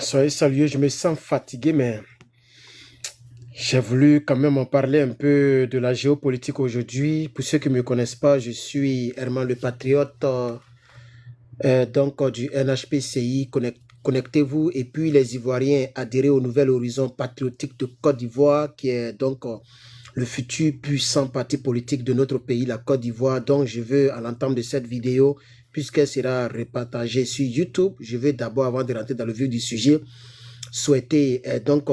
Soyez salués, je me sens fatigué, mais j'ai voulu quand même en parler un peu de la géopolitique aujourd'hui. Pour ceux qui ne me connaissent pas, je suis Herman le Patriote, du NHPCI. Connectez-vous. Et puis les Ivoiriens, adhérez au Nouvel Horizon Patriotique de Côte d'Ivoire, qui est le futur puissant parti politique de notre pays, la Côte d'Ivoire. Donc, je veux, à l'entame de cette vidéo, puisqu'elle sera repartagée sur YouTube, je vais d'abord, avant de rentrer dans le vif du sujet, souhaiter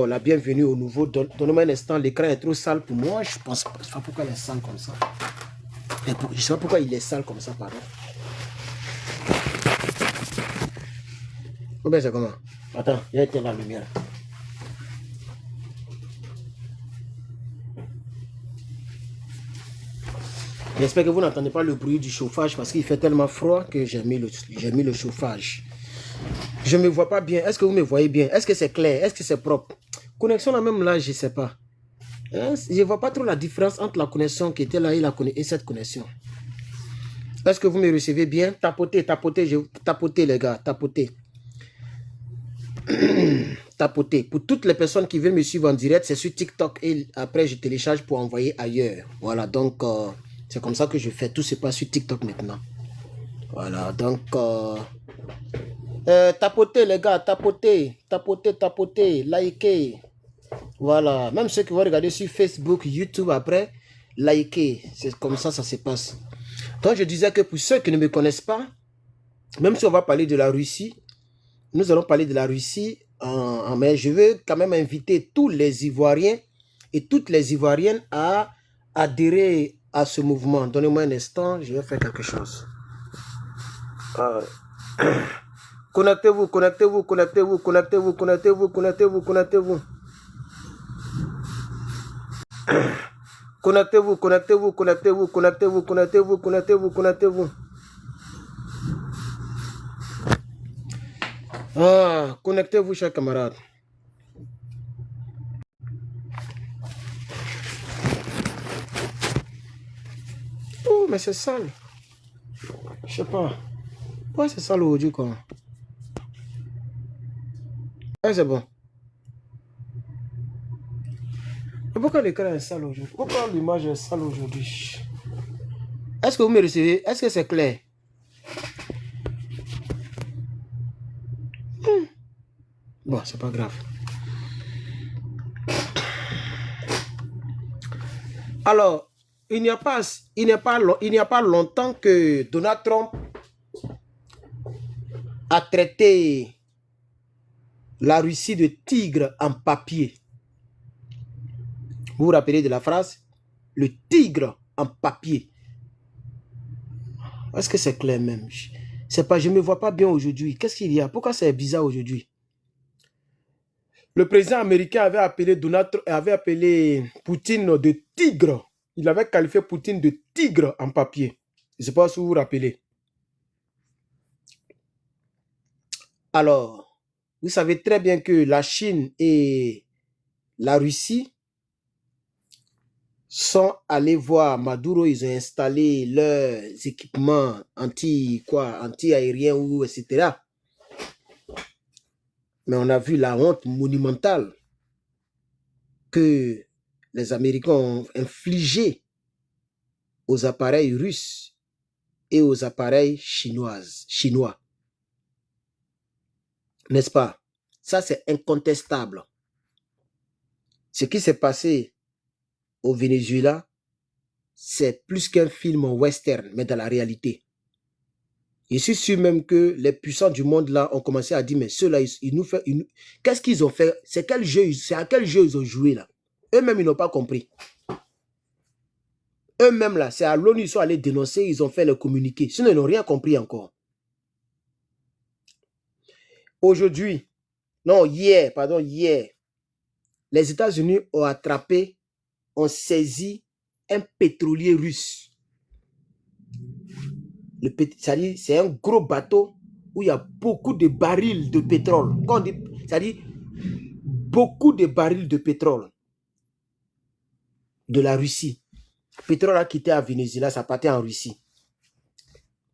la bienvenue au nouveau. Donnez-moi un instant, l'écran est trop sale pour moi. Je pense pas, je sais pas pourquoi il est sale comme ça. Je sais pas pourquoi il est sale comme ça, pardon. Ou bien c'est comment? Attends, il y a été la lumière. J'espère que vous n'entendez pas le bruit du chauffage parce qu'il fait tellement froid que j'ai mis le chauffage. Je ne me vois pas bien. Est-ce que vous me voyez bien? Est-ce que c'est clair? Est-ce que c'est propre? Connexion là même là, je ne sais pas. Je ne vois pas trop la différence entre la connexion qui était là et cette connexion. Est-ce que vous me recevez bien? Tapotez, tapotez les gars, tapotez. Tapotez. Pour toutes les personnes qui veulent me suivre en direct, c'est sur TikTok et après je télécharge pour envoyer ailleurs. Voilà, donc c'est comme ça que je fais. Tout se passe sur TikTok maintenant. Voilà, donc tapotez les gars, tapotez, likez. Voilà, même ceux qui vont regarder sur Facebook, YouTube après, likez. C'est comme ça se passe. Donc je disais que pour ceux qui ne me connaissent pas, même si on va parler de la Russie, nous allons parler de la Russie, mais je veux quand même inviter tous les Ivoiriens et toutes les Ivoiriennes à adhérer à ce mouvement. Donnez-moi un instant, je vais faire quelque chose. Connectez-vous, connectez-vous, connectez-vous, connectez-vous, connectez-vous, connectez-vous, connectez-vous. Connectez-vous, connectez-vous, connectez-vous, connectez-vous, connectez-vous, connectez-vous, connectez-vous. Ah, connectez-vous, chers camarades. Oh, mais c'est sale. Je sais pas. Pourquoi c'est sale aujourd'hui, quoi? Ah, c'est bon. Mais pourquoi l'écran est sale aujourd'hui? Pourquoi l'image est sale aujourd'hui? Est-ce que vous me recevez? Est-ce que c'est clair? Bon, c'est pas grave. Alors, il n'y a pas longtemps que Donald Trump a traité la Russie de tigre en papier. Vous vous rappelez de la phrase? Le tigre en papier. Est-ce que c'est clair même? C'est pas, je ne me vois pas bien aujourd'hui. Qu'est-ce qu'il y a? Pourquoi c'est bizarre aujourd'hui? Le président américain avait appelé Poutine de tigre. Il avait qualifié Poutine de tigre en papier. Je ne sais pas si vous vous rappelez. Alors, vous savez très bien que la Chine et la Russie sont allés voir Maduro. Ils ont installé leurs équipements anti-aériens ou etc. Mais on a vu la honte monumentale que les Américains ont infligée aux appareils russes et aux appareils chinois. N'est-ce pas? Ça, c'est incontestable. Ce qui s'est passé au Venezuela, c'est plus qu'un film western, mais dans la réalité. Je suis sûr même que les puissants du monde là ont commencé à dire, mais ceux-là, ils nous font... Qu'est-ce qu'ils ont fait? C'est à quel jeu ils ont joué là? Eux-mêmes, ils n'ont pas compris. Eux-mêmes là, c'est à l'ONU, ils sont allés dénoncer, ils ont fait le communiqué. Sinon, ils n'ont rien compris encore. Aujourd'hui, hier, les États-Unis ont saisi un pétrolier russe. C'est un gros bateau où il y a beaucoup de barils de pétrole. C'est-à-dire beaucoup de barils de pétrole de la Russie. Le pétrole a quitté à Venezuela, ça partait en Russie.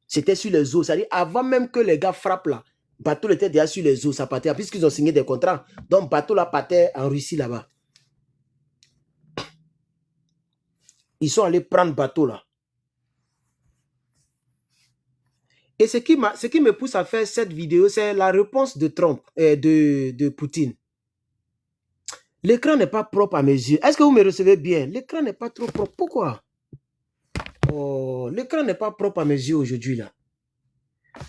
C'était sur les eaux. C'est-à-dire avant même que les gars frappent là, bateau était déjà sur les eaux, ça partait, puisqu'ils ont signé des contrats. Donc, bateau là partait en Russie là-bas. Ils sont allés prendre bateau là. Et ce qui me pousse à faire cette vidéo, c'est la réponse de Trump, de Poutine. L'écran n'est pas propre à mes yeux. Est-ce que vous me recevez bien? L'écran n'est pas trop propre. Pourquoi? Oh, l'écran n'est pas propre à mes yeux aujourd'hui là.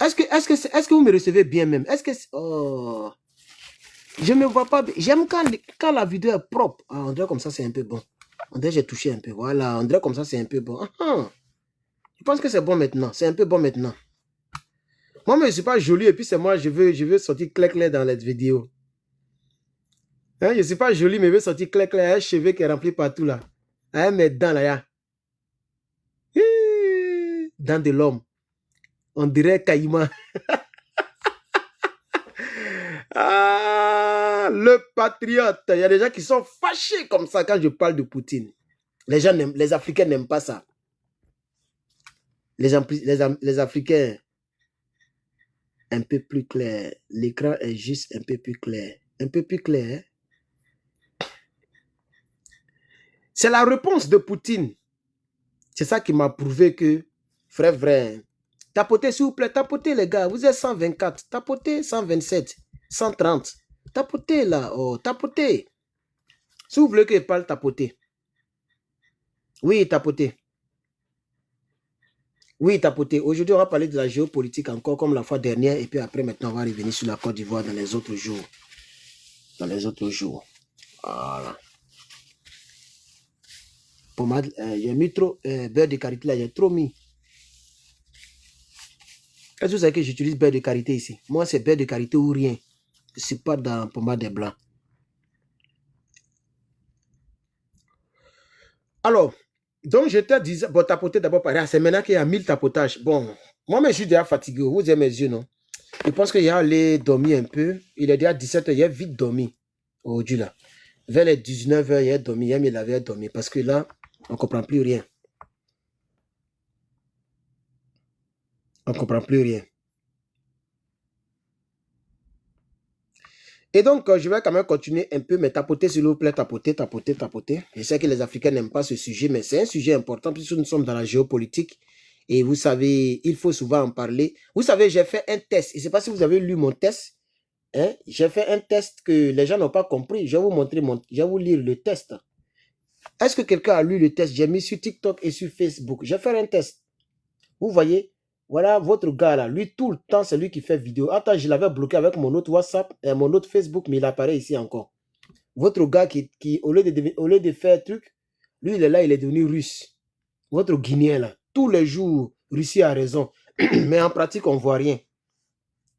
Est-ce que vous me recevez bien même? Est-ce que... Oh, je ne me vois pas bien. J'aime quand la vidéo est propre. Ah, on dirait comme ça, c'est un peu bon. On dirait que j'ai touché un peu. Voilà, on dirait comme ça, c'est un peu bon. Je pense que c'est bon maintenant. C'est un peu bon maintenant. Moi, mais je ne suis pas joli et puis c'est moi, je veux sortir clair dans la vidéo. Hein, je ne suis pas joli, mais je veux sortir clair. Un cheveu qui est rempli partout là. Hein, mes dents là, ya. Dents de l'homme. On dirait Caïman. Ah, le patriote. Il y a des gens qui sont fâchés comme ça quand je parle de Poutine. Les Africains n'aiment pas ça. Les Africains, un peu plus clair. L'écran est juste un peu plus clair. Un peu plus clair. Hein? C'est la réponse de Poutine. C'est ça qui m'a prouvé que, frère, tapotez s'il vous plaît, tapotez les gars. Vous êtes 124, tapotez 127, 130. Tapotez là, oh, tapotez. Si vous voulez que je parle, tapotez. Oui, tapotez. Oui, tapotez. Aujourd'hui, on va parler de la géopolitique encore comme la fois dernière. Et puis après, maintenant, on va revenir sur la Côte d'Ivoire dans les autres jours. Dans les autres jours. Voilà. Pommade, j'ai mis trop beurre de karité là, j'ai trop mis. Est-ce que vous savez que j'utilise beurre de karité ici? Moi, c'est beurre de karité ou rien. Je ne suis pas dans pommade des blancs. Alors, donc je te disais, bon, tapoter d'abord par c'est maintenant qu'il y a 1000 tapotages. Bon, moi, je suis déjà fatigué. Vous avez mes yeux, non? Je pense qu'il y a allé dormir un peu. Il est déjà 17h, il a vite dormi. Aujourd'hui, là. Vers les 19h, il a dormi. Il avait dormi. Parce que là, on ne comprend plus rien. On ne comprend plus rien. Et donc, je vais quand même continuer un peu, mais tapoter, s'il vous plaît, tapoter. Je sais que les Africains n'aiment pas ce sujet, mais c'est un sujet important puisque nous sommes dans la géopolitique. Et vous savez, il faut souvent en parler. Vous savez, j'ai fait un test. Je ne sais pas si vous avez lu mon test. Hein? J'ai fait un test que les gens n'ont pas compris. Je vais vous montrer, je vais vous lire le test. Est-ce que quelqu'un a lu le test? J'ai mis sur TikTok et sur Facebook. J'ai fait un test. Vous voyez? Voilà votre gars là, lui tout le temps c'est lui qui fait vidéo. Attends, je l'avais bloqué avec mon autre WhatsApp et mon autre Facebook, mais il apparaît ici encore. Votre gars qui au lieu de faire truc, lui il est là, il est devenu russe. Votre Guinéen là, tous les jours, Russie a raison. Mais en pratique, on ne voit rien.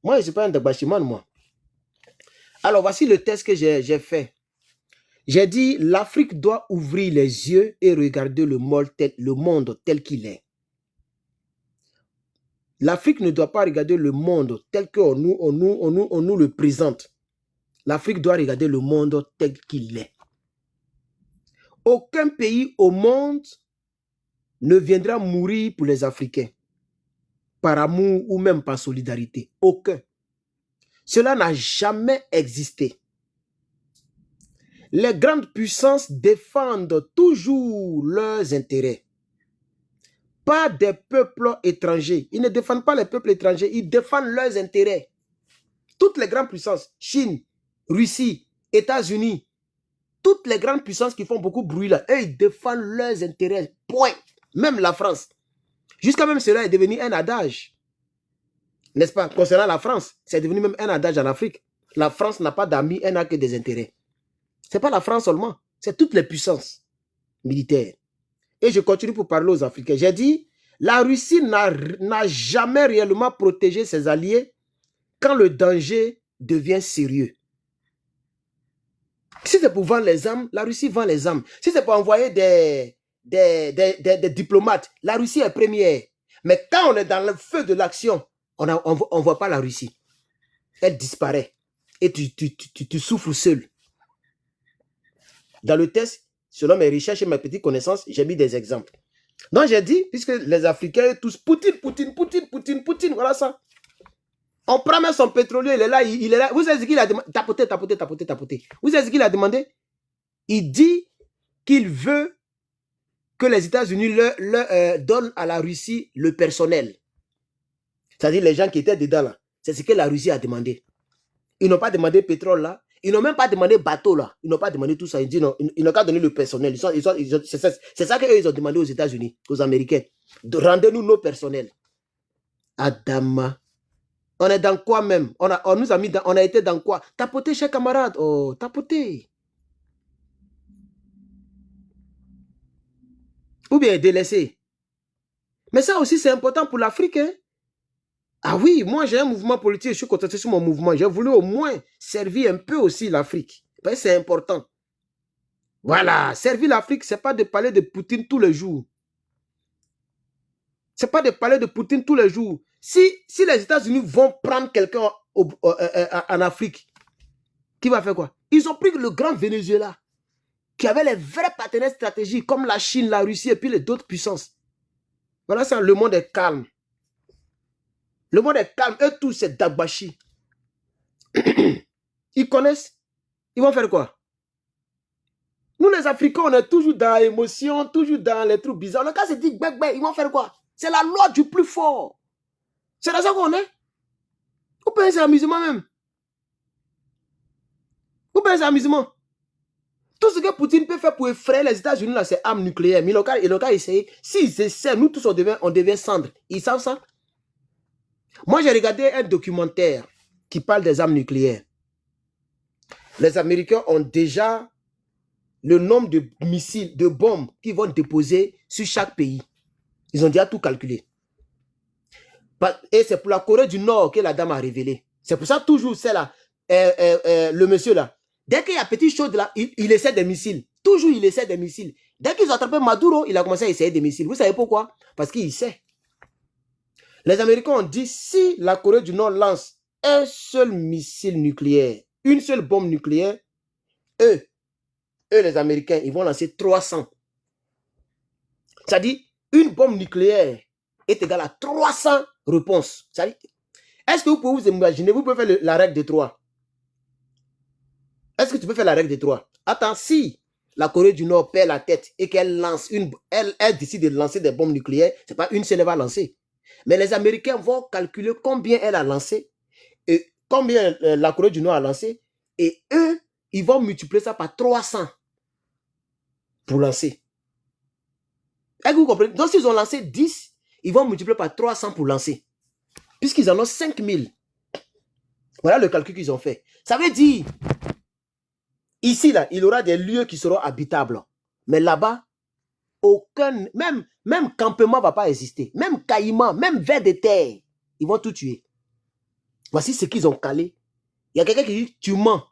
Moi, je ne suis pas un Dabachiman, moi. Alors, voici le test que j'ai fait. J'ai dit, l'Afrique doit ouvrir les yeux et regarder le monde tel qu'il est. L'Afrique ne doit pas regarder le monde tel qu'on nous le présente. L'Afrique doit regarder le monde tel qu'il est. Aucun pays au monde ne viendra mourir pour les Africains. Par amour ou même par solidarité. Aucun. Cela n'a jamais existé. Les grandes puissances défendent toujours leurs intérêts. Pas des peuples étrangers. Ils ne défendent pas les peuples étrangers, ils défendent leurs intérêts. Toutes les grandes puissances, Chine, Russie, États-Unis, toutes les grandes puissances qui font beaucoup de bruit là, eux, ils défendent leurs intérêts. Point. Même la France. Jusqu'à même cela est devenu un adage. N'est-ce pas? Concernant la France, c'est devenu même un adage en Afrique. La France n'a pas d'amis, elle n'a que des intérêts. Ce n'est pas la France seulement, c'est toutes les puissances militaires. Et je continue pour parler aux Africains. J'ai dit, la Russie n'a jamais réellement protégé ses alliés quand le danger devient sérieux. Si c'est pour vendre les armes, la Russie vend les armes. Si c'est pour envoyer des diplomates, la Russie est première. Mais quand on est dans le feu de l'action, on ne voit pas la Russie. Elle disparaît. Et tu souffres seul. Dans le test, selon mes recherches et mes petites connaissances, j'ai mis des exemples. Donc j'ai dit, puisque les Africains tous Poutine, voilà ça. On prend même son pétrolier, il est là, il est là. Vous savez ce qu'il a demandé? Tapoter. Vous savez ce qu'il a demandé? Il dit qu'il veut que les États-Unis donnent à la Russie le personnel. C'est-à-dire les gens qui étaient dedans là. C'est ce que la Russie a demandé. Ils n'ont pas demandé pétrole là. Ils n'ont même pas demandé bateau là. Ils n'ont pas demandé tout ça. Ils disent non, ils n'ont qu'à donner le personnel. C'est ça qu'eux ils ont demandé aux États-Unis, aux Américains. Rendez-nous nos personnels. Adama. On est dans quoi même? On nous a mis dans, on a été dans quoi? Tapoter, chers camarades. Oh, tapoter. Ou bien délaisser. Mais ça aussi, c'est important pour l'Afrique. Hein? Ah oui, moi j'ai un mouvement politique, je suis concentré sur mon mouvement. J'ai voulu au moins servir un peu aussi l'Afrique. Parce que c'est important. Voilà, servir l'Afrique, ce n'est pas de parler de Poutine tous les jours. Ce n'est pas de parler de Poutine tous les jours. Si les États-Unis vont prendre quelqu'un en Afrique, qui va faire quoi? Ils ont pris le grand Venezuela, qui avait les vrais partenaires stratégiques, comme la Chine, la Russie et puis les d'autres puissances. Voilà, ça, le monde est calme. Le monde est calme. Eux tous, c'est Dagbashi. Ils connaissent. Ils vont faire quoi? Nous, les Africains, on est toujours dans l'émotion, toujours dans les trucs bizarres. Le cas se dit, ils vont faire quoi? C'est la loi du plus fort. C'est dans ça qu'on est. Vous pensez à l'amusement même. Vous pensez à l'amusement. Tout ce que Poutine peut faire pour effrayer les États-Unis, là, c'est armes nucléaires. Mais il a essayé. S'ils essaient, nous tous, on devient cendre. Ils savent ça? Moi, j'ai regardé un documentaire qui parle des armes nucléaires. Les Américains ont déjà le nombre de missiles, de bombes qu'ils vont déposer sur chaque pays. Ils ont déjà tout calculé. Et c'est pour la Corée du Nord que la dame a révélé. C'est pour ça toujours, c'est là, le monsieur là. Dès qu'il y a petite chose là, il essaie des missiles. Toujours, il essaie des missiles. Dès qu'ils ont attrapé Maduro, il a commencé à essayer des missiles. Vous savez pourquoi? Parce qu'il sait. Les Américains ont dit, si la Corée du Nord lance un seul missile nucléaire, une seule bombe nucléaire, eux, les Américains, ils vont lancer 300. C'est-à-dire, une bombe nucléaire est égale à 300 réponses. Est-ce que vous pouvez vous imaginer, vous pouvez faire la règle de 3? Est-ce que tu peux faire la règle de 3? Attends, si la Corée du Nord perd la tête et qu'elle lance elle décide de lancer des bombes nucléaires, c'est pas une seule elle va lancer. Mais les Américains vont calculer combien elle a lancé et combien la Corée du Nord a lancé et eux, ils vont multiplier ça par 300 pour lancer. Est-ce que vous comprenez? Donc, s'ils ont lancé 10, ils vont multiplier par 300 pour lancer. Puisqu'ils en ont 5000. Voilà le calcul qu'ils ont fait. Ça veut dire, ici, là, il y aura des lieux qui seront habitables. Mais là-bas, aucun, même campement ne va pas exister. Même caïman, même vers de terre, ils vont tout tuer. Voici ce qu'ils ont calé. Il y a quelqu'un qui dit, tu mens.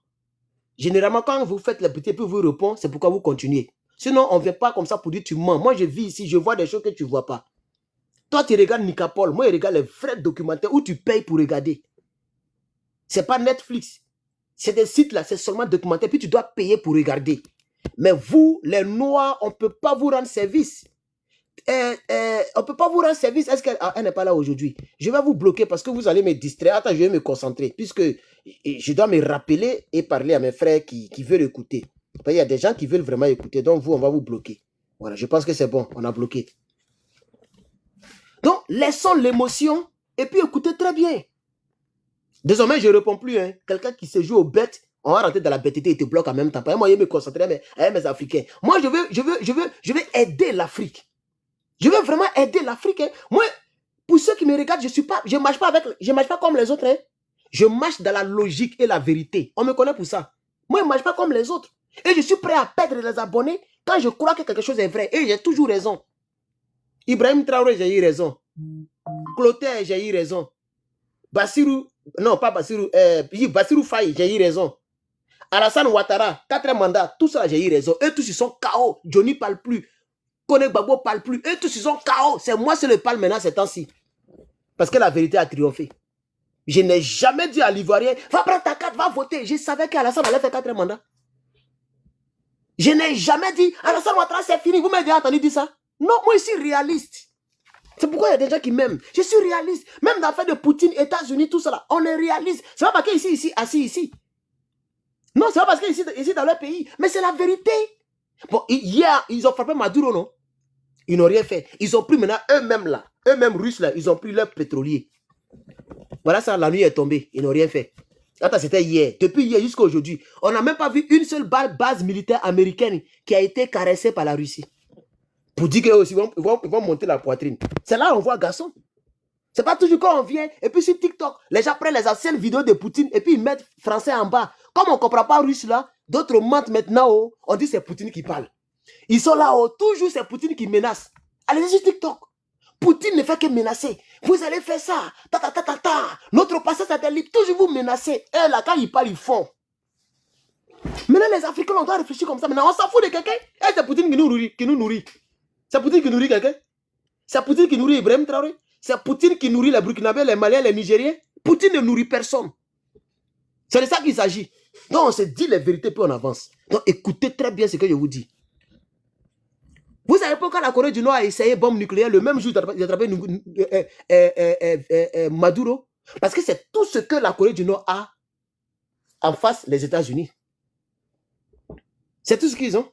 Généralement, quand vous faites les petits puis vous répondez, c'est pourquoi vous continuez. Sinon, on ne vient pas comme ça pour dire tu mens. Moi, je vis ici, je vois des choses que tu ne vois pas. Toi, tu regardes Nicapol. Moi, je regarde les vrais documentaires où tu payes pour regarder. Ce n'est pas Netflix. C'est des sites là, c'est seulement documentaire. Puis tu dois payer pour regarder. Mais vous, les Noirs, on ne peut pas vous rendre service. On ne peut pas vous rendre service. Est-ce qu'elle n'est pas là aujourd'hui? Je vais vous bloquer parce que vous allez me distraire. Attends, je vais me concentrer. Puisque je dois me rappeler et parler à mes frères qui veulent écouter. Il y a des gens qui veulent vraiment écouter. Donc vous, on va vous bloquer. Voilà, je pense que c'est bon. On a bloqué. Donc, laissons l'émotion et puis écoutez très bien. Désormais, je ne réponds plus. Hein. Quelqu'un qui se joue aux bêtes, on va rentrer dans la bêtité et te bloque en même temps. Moi, je vais me concentrer avec mes Africains. Moi, je veux aider l'Afrique. Je veux vraiment aider l'Afrique. Hein. Moi, pour ceux qui me regardent, je ne marche pas comme les autres. Hein. Je marche dans la logique et la vérité. On me connaît pour ça. Moi, je ne marche pas comme les autres. Et je suis prêt à perdre les abonnés quand je crois que quelque chose est vrai. Et j'ai toujours raison. Ibrahim Traoré, j'ai eu raison. Clotaire, j'ai eu raison. Bassirou, non, pas Bassirou, Bassirou Faye, j'ai eu raison. Alassane Ouattara, 4 mandats, tout ça, j'ai eu raison. Eux tous, ils sont KO. Johnny ne parle plus. Kone Gbagbo ne parle plus. Eux tous, ils sont KO. C'est moi, c'est le parle maintenant ces temps-ci. Parce que la vérité a triomphé. Je n'ai jamais dit à l'Ivoirien, va prendre ta carte, va voter. Je savais qu'Alassane allait faire 4 mandats. Je n'ai jamais dit, Alassane Ouattara, c'est fini. Vous m'avez entendu dire ça? Non, moi, je suis réaliste. C'est pourquoi il y a des gens qui m'aiment. Je suis réaliste. Même dans l'affaire de Poutine, États-Unis, tout ça là, on est réaliste. C'est pas parce qu'ils sont assis ici. Non, c'est pas parce qu'ils sont ici dans leur pays. Mais c'est la vérité. Bon, hier, ils ont frappé Maduro, non? Ils n'ont rien fait. Ils ont pris maintenant eux-mêmes là, eux-mêmes Russes là, ils ont pris leur pétrolier. Voilà ça, la nuit est tombée. Ils n'ont rien fait. Attends, c'était hier. Depuis hier jusqu'à aujourd'hui, on n'a même pas vu une seule base militaire américaine qui a été caressée par la Russie. Pour dire qu'ils vont monter la poitrine. C'est là où on voit garçon. C'est pas toujours quand on vient, et puis sur TikTok, les gens prennent les anciennes vidéos de Poutine, et puis ils mettent français en bas. Comme on ne comprend pas russe là, d'autres mentent maintenant, oh, on dit c'est Poutine qui parle. Ils sont là, oh, toujours c'est Poutine qui menace. Allez sur TikTok. Poutine ne fait que menacer. Vous allez faire ça. Ta, ta, ta, ta, ta. Notre passé satellite, toujours vous menacez. Et là, quand ils parlent, ils font. Maintenant, les Africains, on doit réfléchir comme ça. Maintenant, on s'en fout de quelqu'un. Et c'est Poutine qui nous nourrit. C'est Poutine qui nourrit quelqu'un. C'est Poutine qui nourrit Ibrahim Traoré. C'est Poutine qui nourrit les Burkinabés, les Maliens, les Nigériens. Poutine ne nourrit personne. C'est de ça qu'il s'agit. Donc, on se dit les vérités, puis on avance. Donc, écoutez très bien ce que je vous dis. Vous savez pourquoi la Corée du Nord a essayé bombe nucléaire le même jour d'attraper Maduro? Parce que c'est tout ce que la Corée du Nord a en face les États-Unis. C'est tout ce qu'ils ont.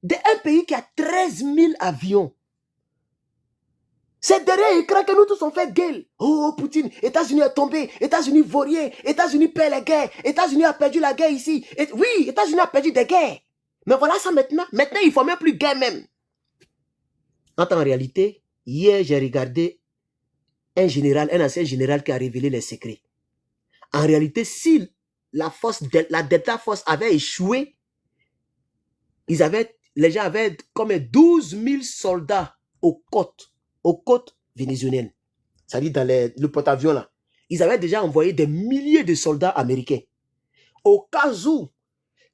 Un pays qui a 13 000 avions. C'est derrière l'écran que nous tous on fait gueule. Oh, Poutine, États-Unis est tombé, États-Unis vaut rien, États-Unis perd les guerres, États-Unis a perdu la guerre ici. Oui, États-Unis a perdu des guerres. Mais voilà ça maintenant. Maintenant, il ne faut même plus guerre même. En réalité, hier, j'ai regardé un ancien général qui a révélé les secrets. En réalité, si la Delta Force avait échoué, les gens avaient comme 12 000 soldats aux côtes vénézuéliennes. C'est-à-dire dans le porte-avions là. Ils avaient déjà envoyé des milliers de soldats américains. Au cas où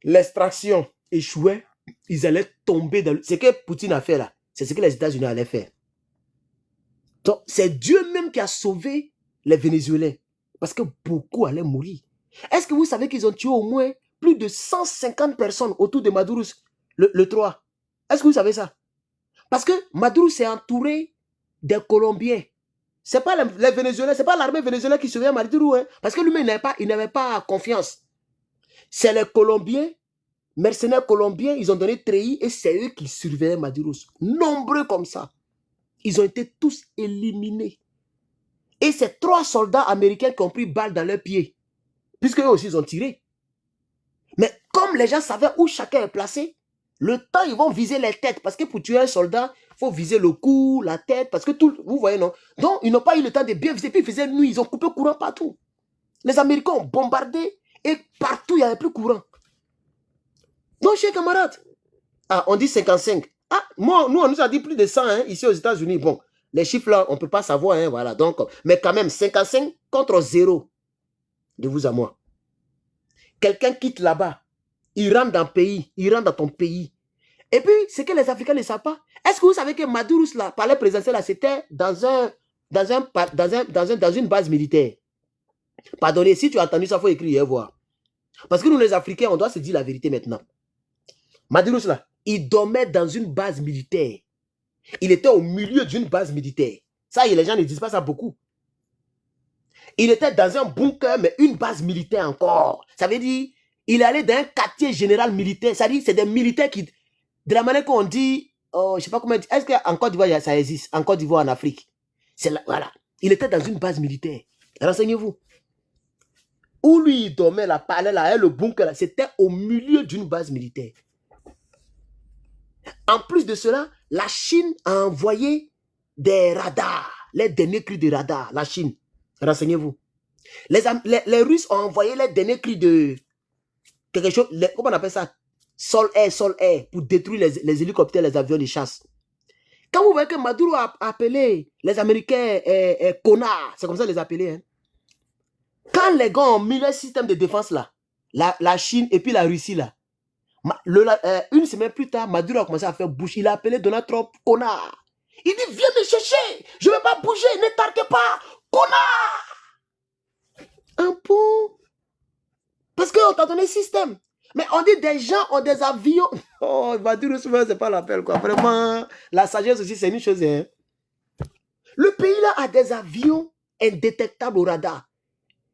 l'extraction échouait, ils allaient tomber dans ce que Poutine a fait là. C'est ce que les États-Unis allaient faire. Donc, c'est Dieu même qui a sauvé les Vénézuéliens. Parce que beaucoup allaient mourir. Est-ce que vous savez qu'ils ont tué au moins plus de 150 personnes autour de Maduro le 3? Est-ce que vous savez ça? Parce que Maduro s'est entouré des Colombiens. Ce n'est pas les Vénézuéliens, ce n'est pas l'armée vénézuélienne qui surveille Maduro. Hein, parce que lui-même, il n'avait pas confiance. C'est les Colombiens, mercenaires colombiens, ils ont donné treillis et c'est eux qui surveillaient Maduro. Nombreux comme ça. Ils ont été tous éliminés. Et c'est 3 soldats américains qui ont pris balle dans leurs pieds. Puisque eux aussi, ils ont tiré. Mais comme les gens savaient où chacun est placé, le temps, ils vont viser les têtes. Parce que pour tuer un soldat, il faut viser le cou, la tête. Parce que tout, vous voyez, non? Donc, ils n'ont pas eu le temps de bien viser. Puis, ils faisaient nuit. Ils ont coupé courant partout. Les Américains ont bombardé. Et partout, il n'y avait plus courant. Donc, chers camarades, on dit 55. Ah, nous, on nous a dit plus de 100 hein, ici aux États-Unis. Bon, les chiffres là, on ne peut pas savoir. Hein, voilà. Donc, mais quand même, 55 contre 0. De vous à moi. Quelqu'un quitte là-bas. Il rentre dans le pays. Il rentre dans ton pays. Et puis, ce que les Africains ne savent pas. Est-ce que vous savez que Maduro, là, palais présidentiel, là, c'était dans une base militaire? Pardonnez, si tu as entendu ça, il faut écrire et voir. Parce que nous, les Africains, on doit se dire la vérité maintenant. Maduro, là, il dormait dans une base militaire. Il était au milieu d'une base militaire. Ça, les gens ne disent pas ça beaucoup. Il était dans un bunker, mais une base militaire encore. Ça veut dire, il allait dans un quartier général militaire. Ça veut dire, c'est des militaires qui, de la manière qu'on dit, je ne sais pas comment dire, est-ce qu'en Côte d'Ivoire, ça existe? En Côte d'Ivoire, en Afrique. Voilà. Il était dans une base militaire. Renseignez-vous. Où lui, il dormait, la palais, là, le bunker, là, c'était au milieu d'une base militaire. En plus de cela, la Chine a envoyé des radars, les derniers cris de radars, la Chine. Renseignez-vous. Les Russes ont envoyé les derniers cris de quelque chose, comment on appelle ça? Sol-air, pour détruire les hélicoptères, les avions de chasse. Quand vous voyez que Maduro a appelé les Américains connards, c'est comme ça les appeler. Hein. Quand les gars ont mis le système de défense là, la Chine et puis la Russie là, une semaine plus tard, Maduro a commencé à faire bouche. Il a appelé Donald Trump connard. Il dit, viens me chercher, je ne vais pas bouger, ne tarde pas, connard. Un peu. Parce qu'on t'a donné le système. Mais on dit des gens ont des avions. Oh, Maduro, souvent, c'est pas l'appel, quoi. Vraiment, la sagesse aussi, c'est une chose. Hein. Le pays là a des avions indétectables au radar.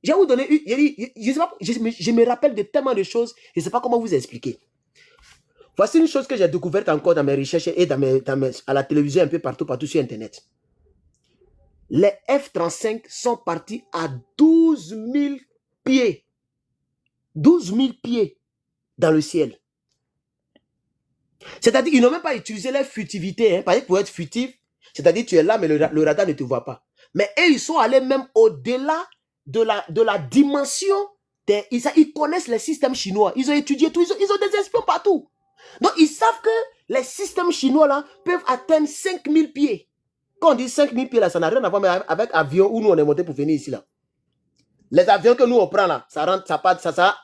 Je vais vous donner, je me rappelle de tellement de choses, je ne sais pas comment vous expliquer. Voici une chose que j'ai découverte encore dans mes recherches et à la télévision, un peu partout sur Internet. Les F-35 sont partis à 12 000 pieds. 12 000 pieds dans le ciel. C'est-à-dire qu'ils n'ont même pas utilisé leur futilité. Parce que pour être futif, c'est-à-dire tu es là, mais le radar ne te voit pas. Mais eux, ils sont allés même au-delà de la dimension. Ils connaissent les systèmes chinois. Ils ont étudié tout. Ils ont des espions partout. Donc, ils savent que les systèmes chinois là peuvent atteindre 5 000 pieds. Quand on dit 5 000 pieds là, ça n'a rien à voir avec l'avion où nous on est monté pour venir ici là. Les avions que nous on prend là, ça rentre, ça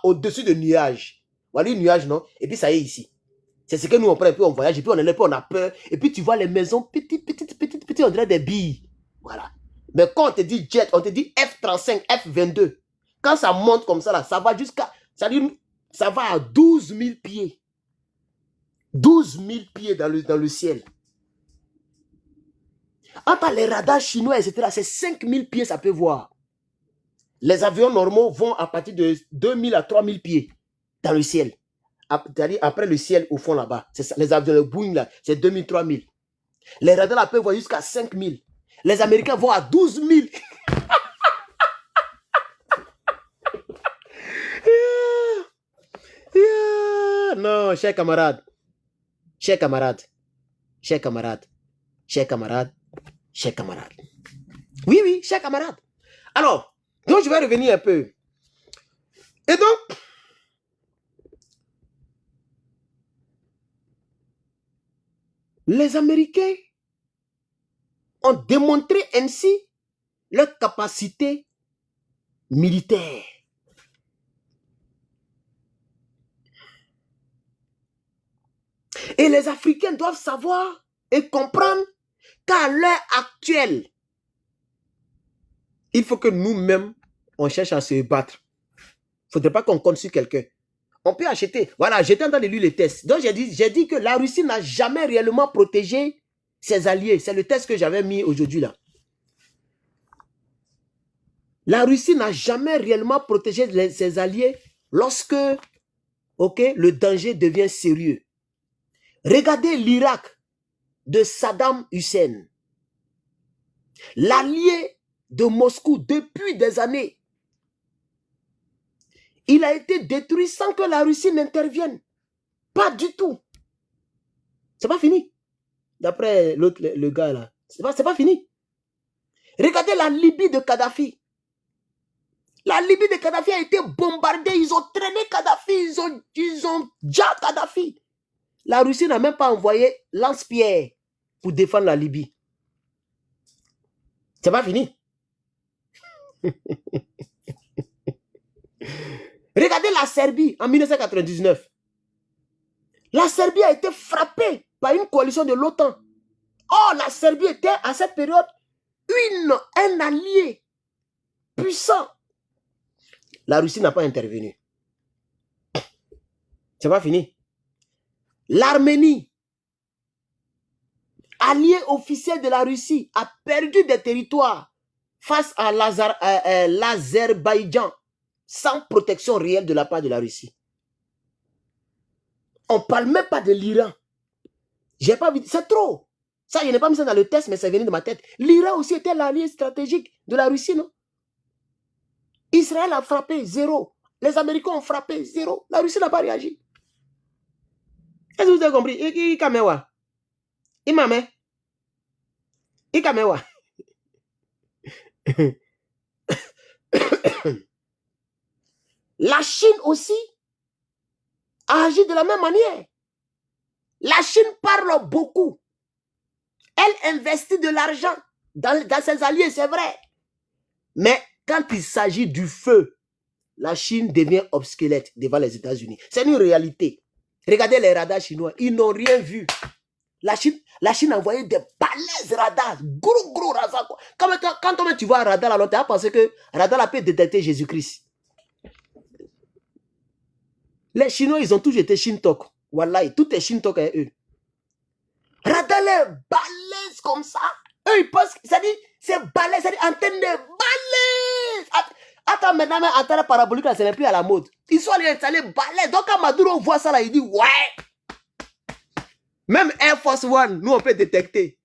au-dessus de nuages. Voilà, les nuages, non? Et puis ça y est ici. C'est ce que nous on prend, et puis on voyage, et puis on est là, puis on a peur. Et puis tu vois les maisons petites, on dirait des billes. Voilà. Mais quand on te dit jet, on te dit F-35, F-22. Quand ça monte comme ça là, ça va jusqu'à... Ça va à 12 000 pieds. 12 000 pieds dans le ciel. Entre les radars chinois, etc., c'est 5 000 pieds, ça peut voir. Les avions normaux vont à partir de 2 000 à 3 000 pieds dans le ciel. C'est-à-dire après le ciel au fond là-bas. Les avions, le Boeing là, c'est 2 000, 3 000. Les radars là peuvent voir jusqu'à 5 000. Les Américains vont à 12 000. Non, chers camarades. Chers camarades. Chers camarades. Chers camarades. Chers camarades. Oui, oui, chers camarades. Alors, donc je vais revenir un peu. Et donc, les Américains ont démontré ainsi leur capacité militaire. Et les Africains doivent savoir et comprendre qu'à l'heure actuelle, il faut que nous-mêmes, on cherche à se battre. Il ne faudrait pas qu'on compte sur quelqu'un. On peut acheter. Voilà, j'étais en train de lire les tests. Donc, j'ai dit que la Russie n'a jamais réellement protégé ses alliés. C'est le test que j'avais mis aujourd'hui là. La Russie n'a jamais réellement protégé ses alliés lorsque le danger devient sérieux. Regardez l'Irak de Saddam Hussein. L'allié de Moscou depuis des années. Il a été détruit sans que la Russie n'intervienne. Pas du tout. C'est pas fini. D'après l'autre, le gars là. C'est pas fini. Regardez la Libye de Kadhafi. La Libye de Kadhafi a été bombardée. Ils ont traîné Kadhafi. Ils ont déjà Kadhafi. La Russie n'a même pas envoyé lance-pierre pour défendre la Libye. C'est pas fini. Regardez la Serbie en 1999. La Serbie a été frappée par une coalition de l'OTAN. Oh, la Serbie était à cette période un allié puissant. La Russie n'a pas intervenu. C'est pas fini. L'Arménie, allié officiel de la Russie, a perdu des territoires face à l'Azerbaïdjan sans protection réelle de la part de la Russie. On ne parle même pas de l'Iran. J'ai pas vu. C'est trop. Ça, je n'ai pas mis ça dans le test, mais ça venait de ma tête. L'Iran aussi était l'allié stratégique de la Russie, non? Israël a frappé, 0. Les Américains ont frappé, 0. La Russie n'a pas réagi. Est-ce que vous avez compris? Ikamewa. Imame. Ikamewa. La Chine aussi a agi de la même manière. La Chine parle beaucoup. Elle investit de l'argent dans ses alliés, c'est vrai. Mais quand il s'agit du feu, la Chine devient obsolète devant les États-Unis. C'est une réalité. Regardez les radars chinois, ils n'ont rien vu. La Chine a envoyé des balaises radars, gros radars. Quand tu vois un radar, alors tu as pensé que radar peut détecter Jésus-Christ. Les Chinois, ils ont toujours été Shintok. Wallahi, tout est Shintok à eux. Radar les balaises comme ça. Eux, ils pensent, ça dit, c'est balai, ça dit antenne de balai. Attends, maintenant, même antenne parabolique, là, ce n'est plus à la mode. Ils sont allés installer balai. Donc, quand Maduro voit ça, là, il dit, ouais. Même Air Force One, nous, on peut détecter.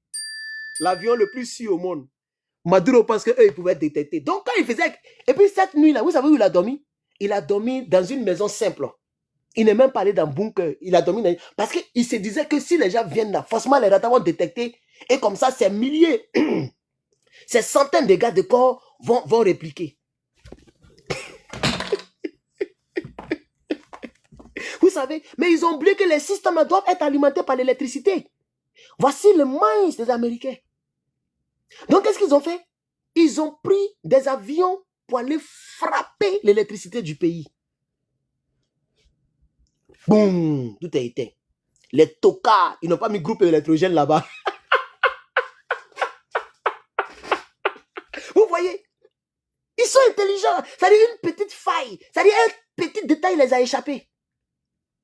L'avion le plus sûr au monde. Maduro pense qu'eux, ils pouvaient détecter. Donc, quand il faisait... Et puis, cette nuit-là, vous savez où il a dormi? Il a dormi dans une maison simple. Il n'est même pas allé dans le bunker. Il a dormi dans... Parce qu'il se disait que si les gens viennent là, forcément, les radars vont détecter. Et comme ça, ces milliers, ces centaines de gars de corps vont répliquer. Vous savez, mais ils ont oublié que les systèmes doivent être alimentés par l'électricité. Voici le mince des Américains. Donc, qu'est-ce qu'ils ont fait? Ils ont pris des avions pour aller frapper l'électricité du pays. Boum, tout est éteint. Les tocards, ils n'ont pas mis groupe électrogène là-bas. Vous voyez? Ils sont intelligents. C'est-à-dire une petite faille. C'est-à-dire un petit détail les a échappés.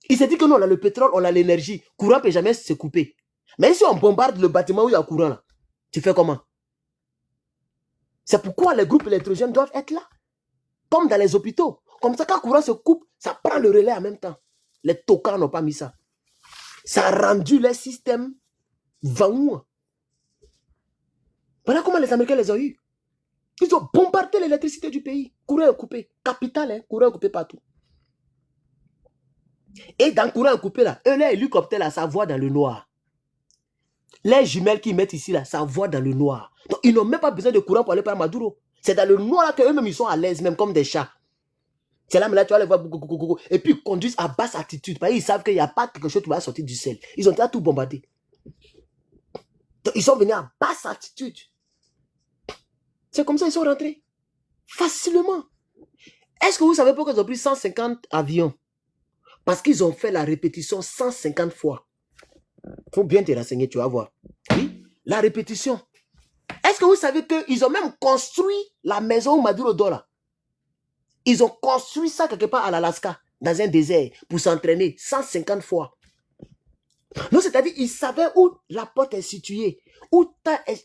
Il s'est dit que nous, on a le pétrole, on a l'énergie. Courant ne peut jamais se couper. Mais si on bombarde le bâtiment où il y a courant, là, tu fais comment? C'est pourquoi les groupes électrogènes doivent être là. Comme dans les hôpitaux. Comme ça, quand le courant se coupe, ça prend le relais en même temps. Les tocards n'ont pas mis ça. Ça a rendu les systèmes vaoués. Voilà comment les Américains les ont eu. Ils ont bombardé l'électricité du pays. Courant est coupé. Capital, hein, courant est coupé partout. Et dans le courant est coupé, là, eux, les hélicoptères, là, ça voit dans le noir. Les jumelles qu'ils mettent ici, là, ça voit dans le noir. Donc, ils n'ont même pas besoin de courant pour aller par Maduro. C'est dans le noir là qu'eux-mêmes, ils sont à l'aise, même comme des chats. C'est là, mais là, tu vas les voir. Et puis, ils conduisent à basse altitude. Parce qu'ils savent qu'il n'y a pas quelque chose qui va sortir du ciel. Ils ont déjà tout bombardé. Donc, ils sont venus à basse altitude. C'est comme ça qu'ils sont rentrés. Facilement. Est-ce que vous savez pourquoi ils ont pris 150 avions? Parce qu'ils ont fait la répétition 150 fois. Il faut bien te renseigner, tu vas voir. Oui, la répétition. Est-ce que vous savez qu'ils ont même construit la maison où Maduro dort là? Ils ont construit ça quelque part à l'Alaska, dans un désert, pour s'entraîner 150 fois. Non, c'est-à-dire, ils savaient où la porte est située.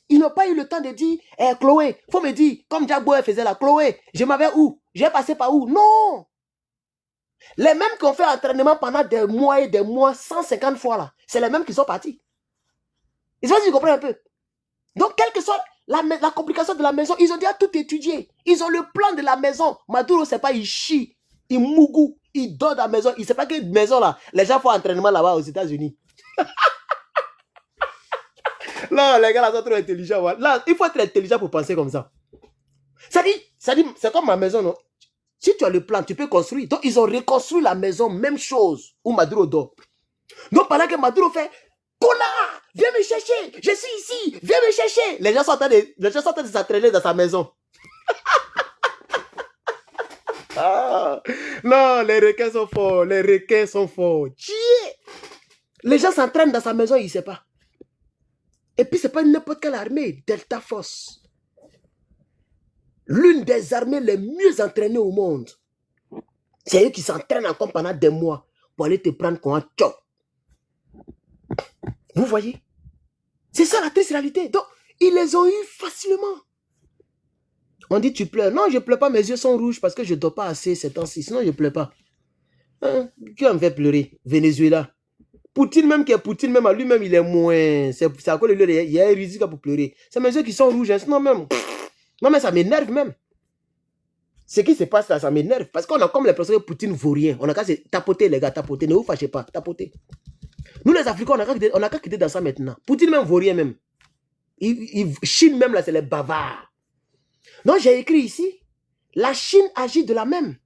Ils n'ont pas eu le temps de dire, Chloé, il faut me dire, comme Jack Boy faisait là, Chloé, je m'avais où? J'ai passé par où? Non! Les mêmes qui ont fait l'entraînement pendant des mois et des mois, 150 fois là, c'est les mêmes qui sont partis. Ils sont vous comprenez un peu. Donc, quelle que soit la complication de la maison, ils ont déjà tout étudié. Ils ont le plan de la maison. Maduro, c'est pas, il chie, il mougou, il dort dans la maison. Il ne sait pas quelle maison là. Les gens font entraînement là-bas aux États-Unis. Là, les gars là sont trop intelligents. Là, il faut être intelligent pour penser comme ça. Ça dit, c'est comme ma maison, non? Si tu as le plan, tu peux construire. Donc, ils ont reconstruit la maison, même chose, où Maduro dort. Donc, pendant que Maduro fait, connard, viens me chercher, je suis ici, viens me chercher. Les gens sont en train de s'entraîner dans sa maison. Ah, non, les requins sont forts, les requins sont forts. Les gens s'entraînent dans sa maison, il ne sait pas. Et puis, ce n'est pas n'importe quelle armée, Delta Force. L'une des armées les mieux entraînées au monde. C'est eux qui s'entraînent encore pendant des mois pour aller te prendre comme un tchop. Vous voyez? C'est ça la triste réalité. Donc, ils les ont eu facilement. On dit, tu pleures. Non, je ne pleure pas, mes yeux sont rouges parce que je ne dors pas assez ces temps-ci. Sinon, je ne pleure pas. Hein? Qui va me faire pleurer? Venezuela. Poutine même qui est Poutine, même à lui-même, il est moins. C'est à cause de lui, il y a un risque pour pleurer. C'est mes yeux qui sont rouges. Hein. Sinon, même. Non, mais ça m'énerve même. Ce qui se passe là, ça m'énerve. Parce qu'on a comme l'impression que Poutine ne vaut rien. On a qu'à se tapoter, les gars, tapoter. Ne vous fâchez pas, tapoter. Nous, les Africains, on a qu'à quitter dans ça maintenant. Poutine même ne vaut rien même. Chine même, là, c'est les bavards. Donc, j'ai écrit ici, la Chine agit de la même.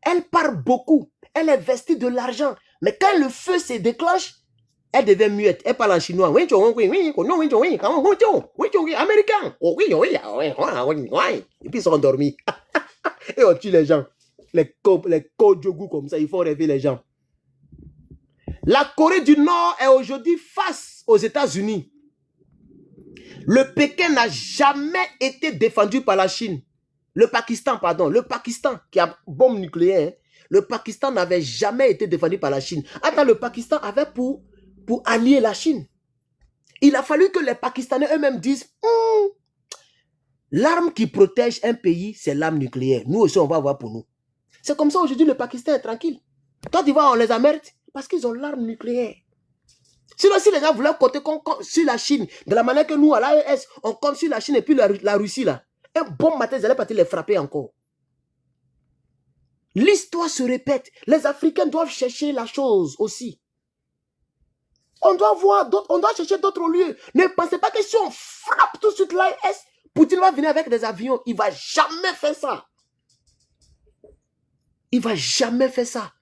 Elle parle beaucoup. Elle investit de l'argent. Mais quand le feu se déclenche, elle devient muette. Elle parle en chinois. Américain. Et puis ils sont endormis. Et on tue les gens. Les Kodjogu comme ça, il faut rêver les gens. La Corée du Nord est aujourd'hui face aux États-Unis. Le Pékin n'a jamais été défendu par la Chine. Le Pakistan, pardon. Le Pakistan qui a bombe nucléaire. Le Pakistan n'avait jamais été défendu par la Chine. Attends, le Pakistan avait pour allier la Chine. Il a fallu que les Pakistanais eux-mêmes disent l'arme qui protège un pays, c'est l'arme nucléaire. Nous aussi, on va avoir pour nous. C'est comme ça aujourd'hui, le Pakistan est tranquille. Toi, tu vois, on les emmerde parce qu'ils ont l'arme nucléaire. Sinon, si les gens voulaient compter sur la Chine, de la manière que nous, à l'AES, on compte sur la Chine et puis la Russie, là, un bon matin, ils allaient partir les frapper encore. L'histoire se répète. Les Africains doivent chercher la chose aussi. On doit voir d'autres, on doit chercher d'autres lieux. Ne pensez pas que si on frappe tout de suite l'AES, Poutine va venir avec des avions. Il ne va jamais faire ça. Il ne va jamais faire ça.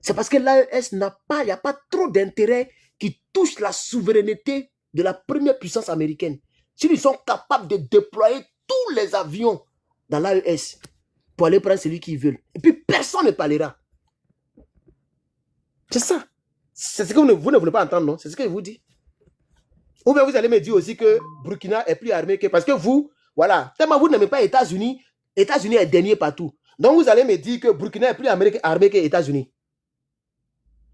C'est parce que l'AES n'a pas, il n'y a pas trop d'intérêt qui touche la souveraineté de la première puissance américaine. S'ils sont capables de déployer tous les avions dans l'AES pour aller prendre celui qu'ils veulent. Et puis personne ne parlera. C'est ça. C'est ce que vous ne voulez pas entendre, non? C'est ce que je vous dis. Ou bien vous allez me dire aussi que Burkina est plus armé que... Parce que vous, voilà, tellement vous n'aimez pas les États-Unis, États-Unis est dernier partout. Donc vous allez me dire que Burkina est plus armé que les États-Unis.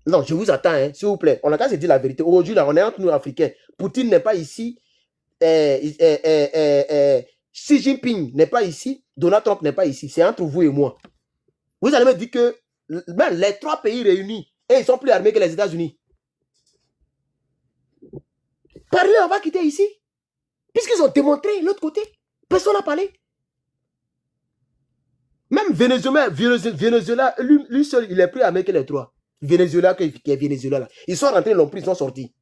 Non, je vous attends, hein, s'il vous plaît. On a qu'à se dire la vérité. Aujourd'hui, là, on est entre nous, Africains. Poutine n'est pas ici. Xi Jinping n'est pas ici. Donald Trump n'est pas ici. C'est entre vous et moi. Vous allez me dire que même les trois pays réunis, et ils sont plus armés que les États-Unis. Parlez, on va quitter ici. Puisqu'ils ont démontré l'autre côté. Personne n'a parlé. Même Venezuela, lui seul, il est plus armé que les trois. Venezuela, qui est Venezuela là. Ils sont rentrés, ils l'ont pris, ils sont sortis.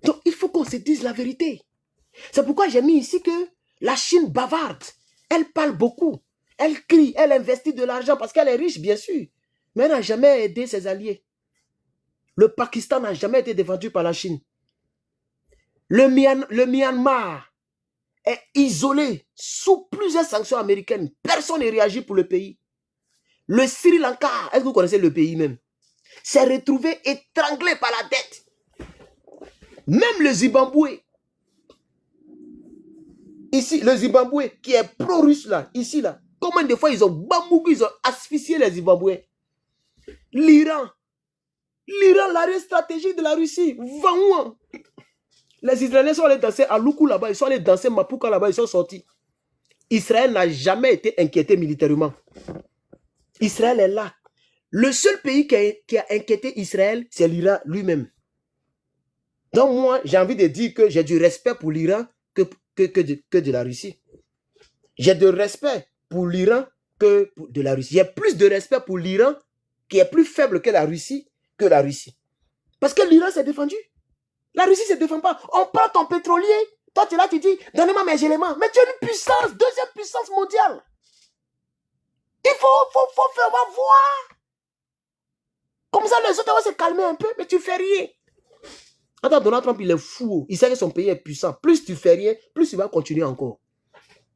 Donc, il faut qu'on se dise la vérité. C'est pourquoi j'ai mis ici que la Chine bavarde. Elle parle beaucoup. Elle crie, elle investit de l'argent parce qu'elle est riche, bien sûr. Mais elle n'a jamais aidé ses alliés. Le Pakistan n'a jamais été défendu par la Chine. Le Myanmar est isolé sous plusieurs sanctions américaines. Personne ne réagit pour le pays. Le Sri Lanka, est-ce que vous connaissez le pays même? S'est retrouvé étranglé par la dette. Même le Zimbabwe. Ici, le Zimbabwe qui est pro-russe là, ici là. Combien de fois ils ont bambougou, ils ont asphyxié les Zimbabwe? L'Iran. L'Iran, l'arrêt stratégique de la Russie. Va où? Les Israéliens sont allés danser à Loukou là-bas, ils sont allés danser Mapuka là-bas, ils sont sortis. Israël n'a jamais été inquiété militairement. Israël est là. Le seul pays qui a inquiété Israël, c'est l'Iran lui-même. Donc moi, j'ai envie de dire que j'ai du respect pour l'Iran que de la Russie. J'ai de respect pour l'Iran que de la Russie. J'ai plus de respect pour l'Iran qui est plus faible que la Russie Parce que l'Iran s'est défendu. La Russie ne se défend pas. On prend ton pétrolier. Toi, tu es là, tu dis, donnez-moi mes éléments. Mais tu es une puissance, deuxième puissance mondiale. Il faut faire voir. Comme ça, les autres vont se calmer un peu, mais tu fais rien. Attends, Donald Trump, il est fou. Il sait que son pays est puissant. Plus tu fais rien, plus il va continuer encore.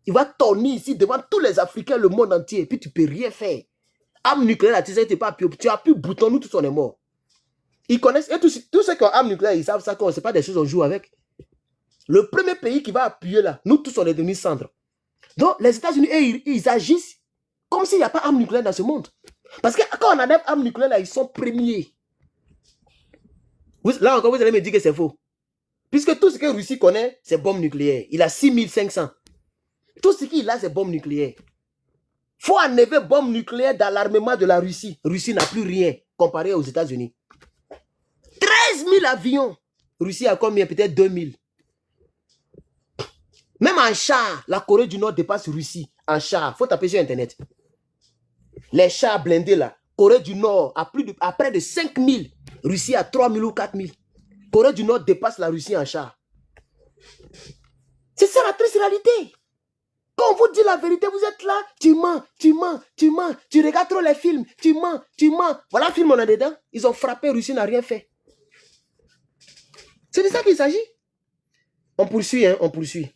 Il va tourner ici devant tous les Africains, le monde entier, et puis tu ne peux rien faire. Arme nucléaire, tu sais, tu as plus bouton, nous tous on est morts. Ils connaissent, et tous ceux qui ont arme nucléaire, ils savent ça, ce n'est pas des choses qu'on joue avec. Le premier pays qui va appuyer là, nous tous on est devenus cendres. Donc les États-Unis, ils agissent comme s'il n'y a pas d'arme nucléaire dans ce monde. Parce que quand on enlève arme nucléaire là, ils sont premiers. Là encore, vous allez me dire que c'est faux. Puisque tout ce que la Russie connaît, c'est bombe nucléaire. Il a 6500. Tout ce qu'il a, c'est bombe nucléaire. Il faut enlever bombe nucléaire dans l'armement de la Russie. La Russie n'a plus rien comparé aux États-Unis. 13 000 avions. La Russie a combien? Peut-être 2000. Même en char, la Corée du Nord dépasse la Russie. En char, il faut taper sur Internet. Les chars blindés là, Corée du Nord a près de 5000. Russie a 3000 ou 4000. Corée du Nord dépasse la Russie en char. C'est ça la triste réalité. Quand on vous dit la vérité, vous êtes là, tu mens. Tu regardes trop les films, tu mens. Voilà le film, on est dedans. Ils ont frappé, Russie n'a rien fait. C'est de ça qu'il s'agit. On poursuit, hein, on poursuit.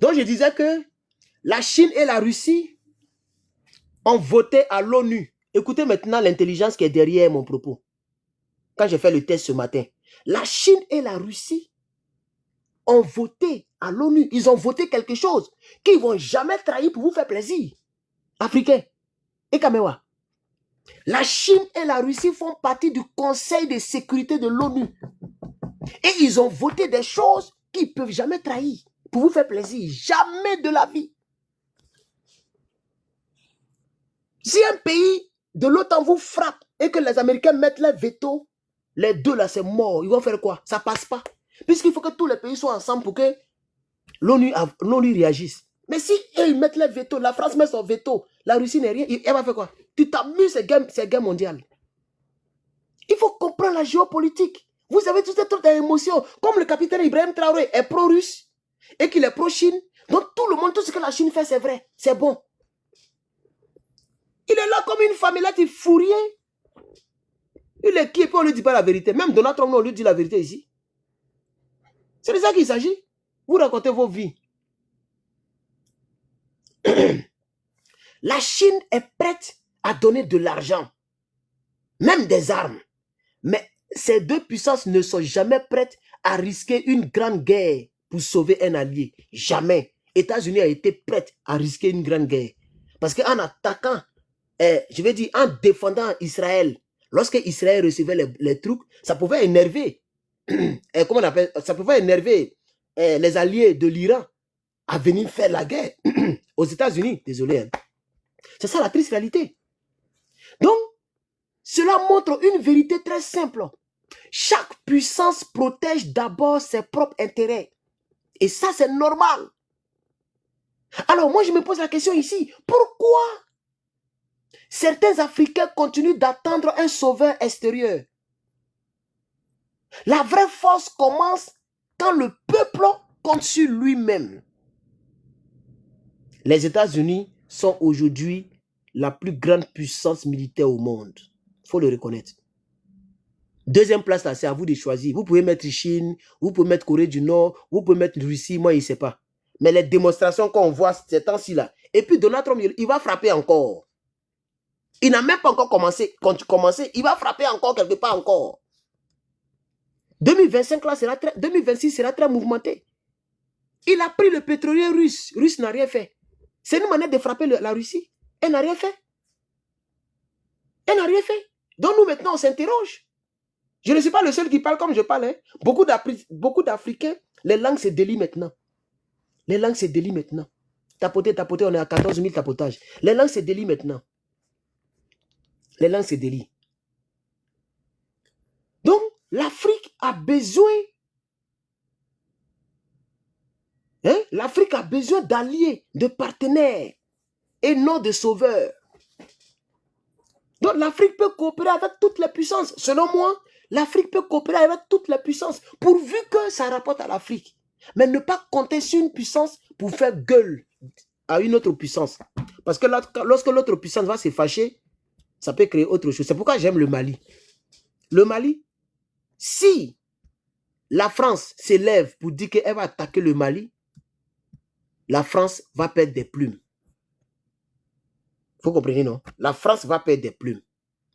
Donc je disais que la Chine et la Russie ont voté à l'ONU. Écoutez maintenant l'intelligence qui est derrière mon propos. Quand j'ai fait le test ce matin. La Chine et la Russie ont voté à l'ONU. Ils ont voté quelque chose qu'ils ne vont jamais trahir pour vous faire plaisir. Africains et Camérois. La Chine et la Russie font partie du Conseil de sécurité de l'ONU. Et ils ont voté des choses qu'ils ne peuvent jamais trahir. Pour vous faire plaisir, jamais de la vie. Si un pays de l'OTAN vous frappe et que les Américains mettent leur veto, les deux là, c'est mort. Ils vont faire quoi? Ça ne passe pas. Puisqu'il faut que tous les pays soient ensemble pour que l'ONU réagisse. Mais si eux, ils mettent leur veto, la France met son veto, la Russie n'est rien, elle va faire quoi? Tu t'amuses, c'est guerre mondiale. Il faut comprendre la géopolitique. Vous avez toutes ces trucs d'émotions. Comme le capitaine Ibrahim Traoré est pro-russe et qu'il est pro-Chine, donc tout le monde, tout ce que la Chine fait, c'est vrai, c'est bon. Il est là comme une famille, là, il fout rien. Il est qui et puis on ne lui dit pas la vérité. Même Donald Trump, on lui dit la vérité ici. C'est de ça qu'il s'agit. Vous racontez vos vies. La Chine est prête à donner de l'argent, même des armes. Mais ces deux puissances ne sont jamais prêtes à risquer une grande guerre pour sauver un allié. Jamais. États-Unis a été prête à risquer une grande guerre. Parce qu'en attaquant, je vais dire, en défendant Israël, lorsque Israël recevait les troupes, ça pouvait énerver. Comment on appelle? Ça pouvait énerver les alliés de l'Iran à venir faire la guerre aux États-Unis. Désolé. Hein. C'est ça la triste réalité. Donc, cela montre une vérité très simple. Chaque puissance protège d'abord ses propres intérêts. Et ça, c'est normal. Alors, moi, je me pose la question ici. Pourquoi certains Africains continuent d'attendre un sauveur extérieur? La vraie force commence quand le peuple compte sur lui-même. Les États-Unis sont aujourd'hui la plus grande puissance militaire au monde. Il faut le reconnaître. Deuxième place, là, c'est à vous de choisir. Vous pouvez mettre Chine, vous pouvez mettre Corée du Nord, vous pouvez mettre Russie, moi, il ne sait pas. Mais les démonstrations qu'on voit ces temps-ci, là, et puis Donald Trump, il va frapper encore. Il n'a même pas encore commencé. Quand tu commences, il va frapper encore quelque part encore. 2025, là, 2026 sera très mouvementé. Il a pris le pétrolier russe. Russe n'a rien fait. C'est une manière de frapper la Russie. Elle n'a rien fait. Elle n'a rien fait. Donc nous, maintenant, on s'interroge. Je ne suis pas le seul qui parle comme je parle. Hein. Beaucoup d'Africains, les langues se délient maintenant. Les langues se délient maintenant. Tapoter, on est à 14 000 tapotages. Les langues se délient maintenant. Les langues se délient. Donc, l'Afrique a besoin. Hein? L'Afrique a besoin d'alliés, de partenaires et non de sauveurs. Donc, l'Afrique peut coopérer avec toutes les puissances. Selon moi, l'Afrique peut coopérer avec toutes les puissances pourvu que ça rapporte à l'Afrique. Mais ne pas compter sur une puissance pour faire gueule à une autre puissance. Parce que lorsque l'autre puissance va se fâcher, ça peut créer autre chose. C'est pourquoi j'aime le Mali. Le Mali, si la France s'élève pour dire qu'elle va attaquer le Mali, la France va perdre des plumes. Vous comprenez, non? La France va perdre des plumes.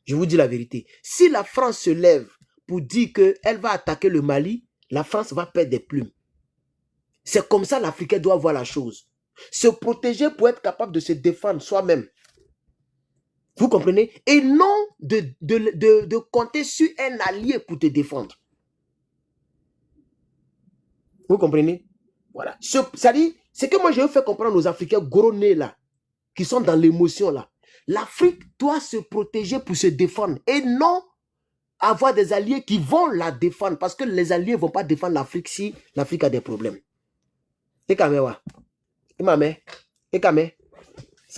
Je vous dis la vérité. Si la France se lève pour dire qu'elle va attaquer le Mali, la France va perdre des plumes. C'est comme ça l'Africain doit voir la chose. Se protéger pour être capable de se défendre soi-même. Vous comprenez? Et non de compter sur un allié pour te défendre. Vous comprenez? Voilà. C'est-à-dire, c'est que moi je veux faire comprendre aux Africains gros nez là, qui sont dans l'émotion là. L'Afrique doit se protéger pour se défendre et non avoir des alliés qui vont la défendre parce que les alliés ne vont pas défendre l'Afrique si l'Afrique a des problèmes. C'est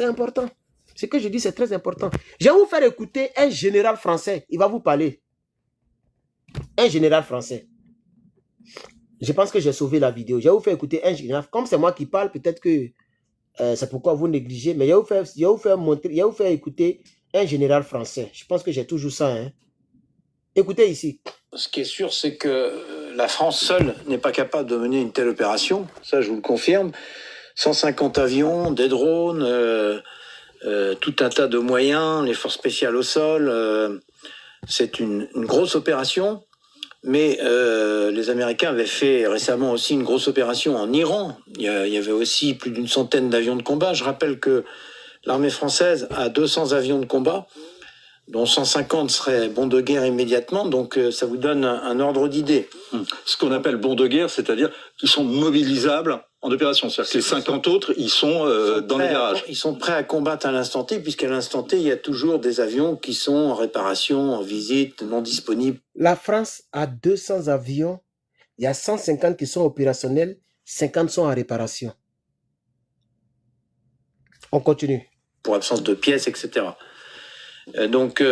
important. Ce que je dis, c'est très important. Je vais vous faire écouter un général français. Il va vous parler. Un général français. Je pense que j'ai sauvé la vidéo. Je vais vous faire écouter un général. Comme c'est moi qui parle, peut-être que c'est pourquoi vous négligez. Mais je vais vous faire écouter un général français. Je pense que j'ai toujours ça. Hein. Écoutez ici. Ce qui est sûr, c'est que la France seule n'est pas capable de mener une telle opération. Ça, je vous le confirme. 150 avions, des drones, tout un tas de moyens, les forces spéciales au sol. C'est une grosse opération. Mais les Américains avaient fait récemment aussi une grosse opération en Iran. Il y avait aussi plus d'une centaine d'avions de combat. Je rappelle que l'armée française a 200 avions de combat. dont 150 seraient bons de guerre immédiatement, donc ça vous donne un ordre d'idée. Ce qu'on appelle bons de guerre, c'est-à-dire qu'ils sont mobilisables en opération. C'est-à-dire que les 50 autres, ils sont dans les virages. Ils sont prêts à combattre à l'instant T, puisqu'à l'instant T, il y a toujours des avions qui sont en réparation, en visite, non disponibles. La France a 200 avions, il y a 150 qui sont opérationnels, 50 sont en réparation. On continue. Pour absence de pièces, etc. Donc,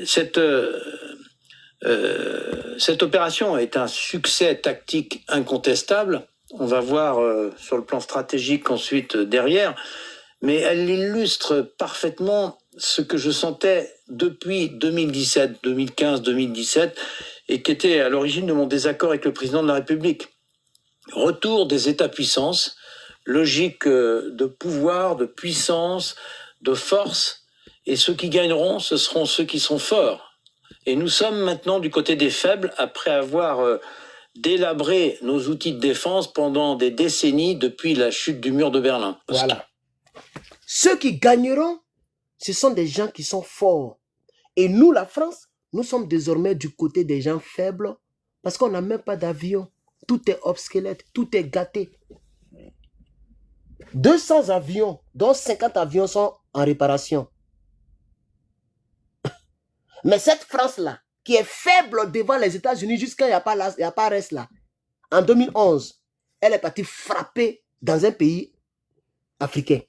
cette opération est un succès tactique incontestable. On va voir sur le plan stratégique ensuite derrière, mais elle illustre parfaitement ce que je sentais depuis 2017, 2015, 2017, et qui était à l'origine de mon désaccord avec le président de la République. Retour des États-puissances, logique de pouvoir, de puissance, de force, et ceux qui gagneront, ce seront ceux qui sont forts. Et nous sommes maintenant du côté des faibles, après avoir délabré nos outils de défense pendant des décennies depuis la chute du mur de Berlin. Voilà. Ceux qui gagneront, ce sont des gens qui sont forts. Et nous, la France, nous sommes désormais du côté des gens faibles, parce qu'on n'a même pas d'avion. Tout est obsquelette, tout est gâté. 200 avions, dont 50 avions sont en réparation. Mais cette France-là, qui est faible devant les États-Unis jusqu'à il n'y a pas reste là, en 2011, elle est partie frapper dans un pays africain.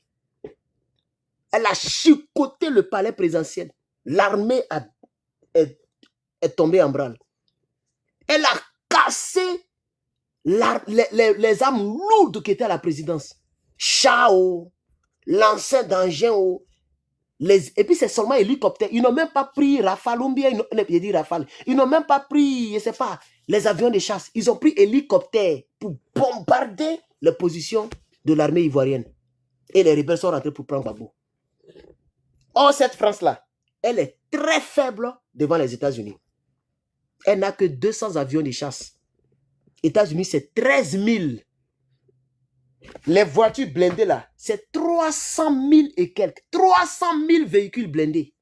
Elle a chicoté le palais présidentiel. L'armée est tombée en branle. Elle a cassé les armes lourdes qui étaient à la présidence. Chao, lanceur d'engin, et puis c'est seulement hélicoptère. Ils n'ont même pas pris Rafale, ils n'ont même pas pris, je sais pas, les avions de chasse. Ils ont pris hélicoptère pour bombarder les positions de l'armée ivoirienne. Et les rebelles sont rentrés pour prendre Gbagbo. Or, cette France-là, elle est très faible devant les États-Unis. Elle n'a que 200 avions de chasse. États-Unis, c'est 13 000. Les voitures blindées là, c'est 300 000 et quelques. 300 000 véhicules blindés.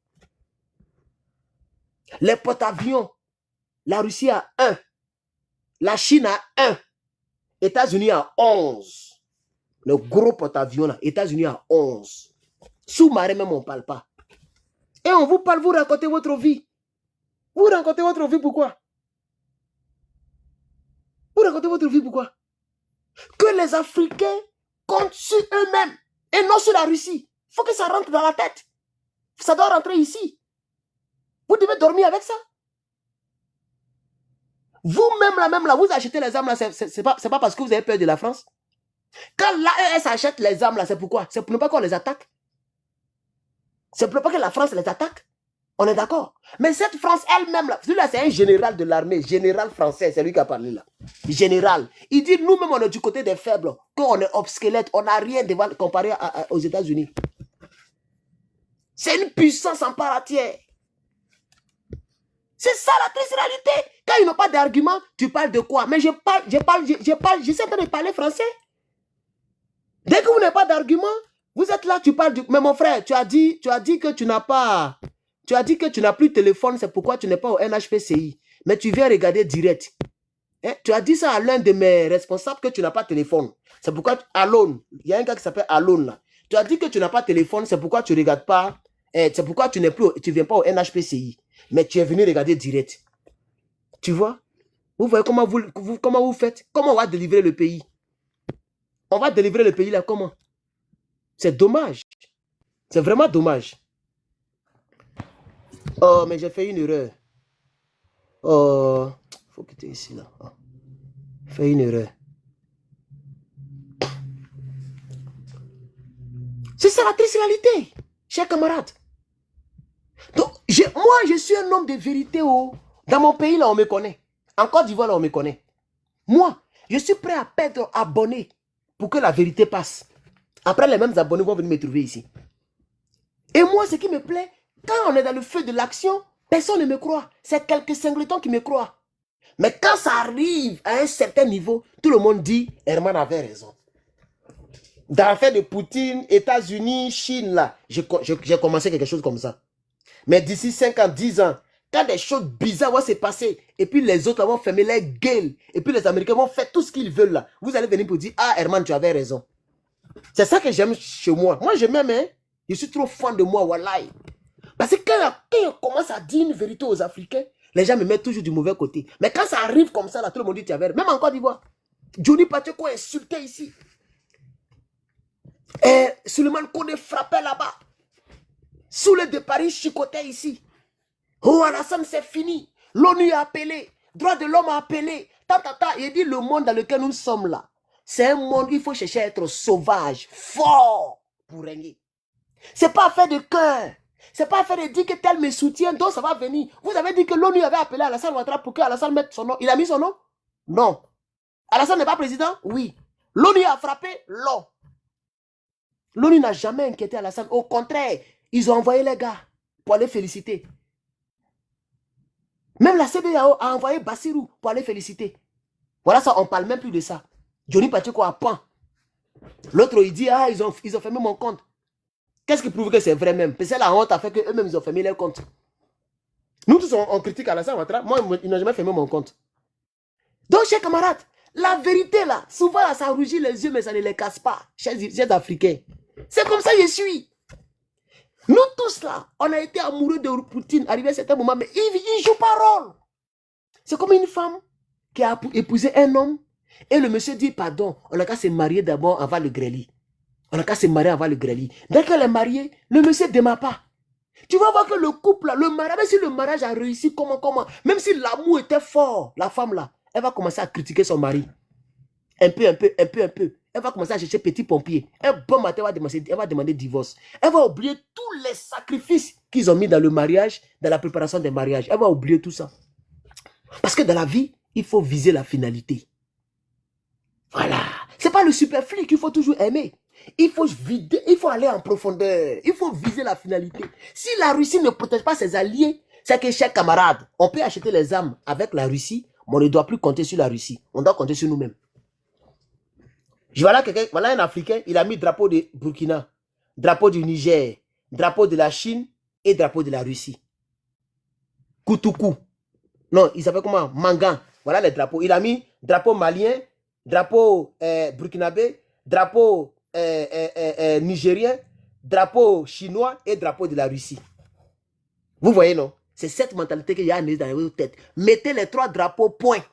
Les porte-avions, la Russie a 1. La Chine a 1. États-Unis a 11. Le gros porte-avions là, États-Unis a 11. Sous-marin même, on ne parle pas. Et on vous parle, vous racontez votre vie. Vous racontez votre vie pourquoi? Vous racontez votre vie pourquoi? Que les Africains comptent sur eux-mêmes et non sur la Russie. Il faut que ça rentre dans la tête. Ça doit rentrer ici. Vous devez dormir avec ça. Vous-même là, vous achetez les armes là, c'est pas parce que vous avez peur de la France. Quand l'AES achète les armes là, c'est pourquoi? C'est pour ne pas qu'on les attaque. C'est pour ne pas que la France les attaque. On est d'accord. Mais cette France elle-même, là, celui-là, c'est un général de l'armée, général français, c'est lui qui a parlé là. Général. Il dit, nous-mêmes, on est du côté des faibles, qu'on est obsquelette, on n'a rien devant comparé aux États-Unis. C'est une puissance en part entière. C'est ça la triste réalité. Quand ils n'ont pas d'argument, tu parles de quoi? Mais je suis en train de parler français. Dès que vous n'avez pas d'argument, vous êtes là, tu parles du... Mais mon frère, tu as dit que tu n'as pas... Tu as dit que tu n'as plus de téléphone, c'est pourquoi tu n'es pas au NHPCI. Mais tu viens regarder direct. Hein? Tu as dit ça à l'un de mes responsables que tu n'as pas de téléphone. C'est pourquoi Alone, il y a un gars qui s'appelle Alone là. Tu as dit que tu n'as pas de téléphone, c'est pourquoi tu ne regardes pas. C'est pourquoi tu viens pas au NHPCI. Mais tu es venu regarder direct. Tu vois? Vous voyez comment vous faites? Comment on va délivrer le pays? On va délivrer le pays là comment? C'est dommage. C'est vraiment dommage. Oh, mais j'ai fait une erreur. Oh, faut quitter ici là. Oh. Fait une erreur. C'est ça la triste réalité, chers camarades. Donc, moi, je suis un homme de vérité. Oh. Dans mon pays, là, on me connaît. En Côte d'Ivoire, là, on me connaît. Moi, je suis prêt à perdre abonnés pour que la vérité passe. Après, les mêmes abonnés vont venir me trouver ici. Et moi, ce qui me plaît, quand on est dans le feu de l'action, personne ne me croit. C'est quelques singletons qui me croient. Mais quand ça arrive à un certain niveau, tout le monde dit, Herman avait raison. Dans l'affaire de Poutine, États-Unis, Chine, là, j'ai commencé quelque chose comme ça. Mais d'ici 5 ans, 10 ans, quand des choses bizarres vont se passer, et puis les autres vont fermer les gueules, et puis les Américains vont faire tout ce qu'ils veulent là, vous allez venir pour dire, ah Herman, tu avais raison. C'est ça que j'aime chez moi. Moi, je m'aime, hein. Je suis trop fan de moi, wallahi. Parce que quand on commence à dire une vérité aux Africains, les gens me mettent toujours du mauvais côté. Mais quand ça arrive comme ça, là, tout le monde dit, tu avais raison. Même en Côte d'Ivoire, Johnny Pacheco insulté ici. Et Suleiman Kone frappait là-bas. Soule de Paris chicotait ici. Oh, Alassane, c'est fini. L'ONU a appelé. Droit de l'homme a appelé. Il dit le monde dans lequel nous sommes là. C'est un monde où il faut chercher à être sauvage, fort pour régner. C'est pas affaire de cœur. C'est pas affaire de dire que tel me soutient, donc ça va venir. Vous avez dit que l'ONU avait appelé Alassane Ouattara pour que Alassane mette son nom. Il a mis son nom? Non. Alassane n'est pas président? Oui. L'ONU a frappé? Non. L'ONU n'a jamais inquiété Alassane. Au contraire, ils ont envoyé les gars pour aller féliciter. Même la CEDEAO a envoyé Bassirou pour aller féliciter. Voilà ça, on ne parle même plus de ça. Johnny Pacheco a point. L'autre, il dit, ah, ils ont fermé mon compte. Qu'est-ce qui prouve que c'est vrai même? C'est la honte a fait qu'eux-mêmes, ils ont fermé leur compte. Nous tous, on critique Alassane Ouattara. Moi, ils n'ont jamais fermé mon compte. Donc, chers camarades, la vérité là, souvent là, ça rougit les yeux, mais ça ne les casse pas, chers Africains. C'est comme ça que je suis. Nous tous là, on a été amoureux de Poutine, arrivé à un certain moment, mais il ne joue pas rôle. C'est comme une femme qui a épousé un homme, et le monsieur dit, pardon, on n'a qu'à se marier d'abord avant le grêlis. On n'a qu'à se marier avant le grêlis. Dès qu'elle est mariée, le monsieur ne démarre pas. Tu vas voir que le couple, là, le mariage, même si le mariage a réussi, comment, même si l'amour était fort, la femme là, elle va commencer à critiquer son mari. Un peu. Elle va commencer à chercher petit pompier. Un bon matin, elle va demander divorce. Elle va oublier tous les sacrifices qu'ils ont mis dans le mariage, dans la préparation des mariages. Elle va oublier tout ça. Parce que dans la vie, il faut viser la finalité. Voilà. Ce n'est pas le superflu qu'il faut toujours aimer. Il faut vider, il faut aller en profondeur. Il faut viser la finalité. Si la Russie ne protège pas ses alliés, c'est que, chers camarades, on peut acheter les armes avec la Russie, mais on ne doit plus compter sur la Russie. On doit compter sur nous-mêmes. Voilà un Africain, il a mis drapeau de Burkina, drapeau du Niger, drapeau de la Chine et drapeau de la Russie. Koutoukou. Non, il s'appelle comment? Mangan. Voilà les drapeaux. Il a mis drapeau malien, drapeau burkinabé, drapeau nigérien, drapeau chinois et drapeau de la Russie. Vous voyez, non? C'est cette mentalité qu'il y a dans votre tête. Mettez les 3 drapeaux, point.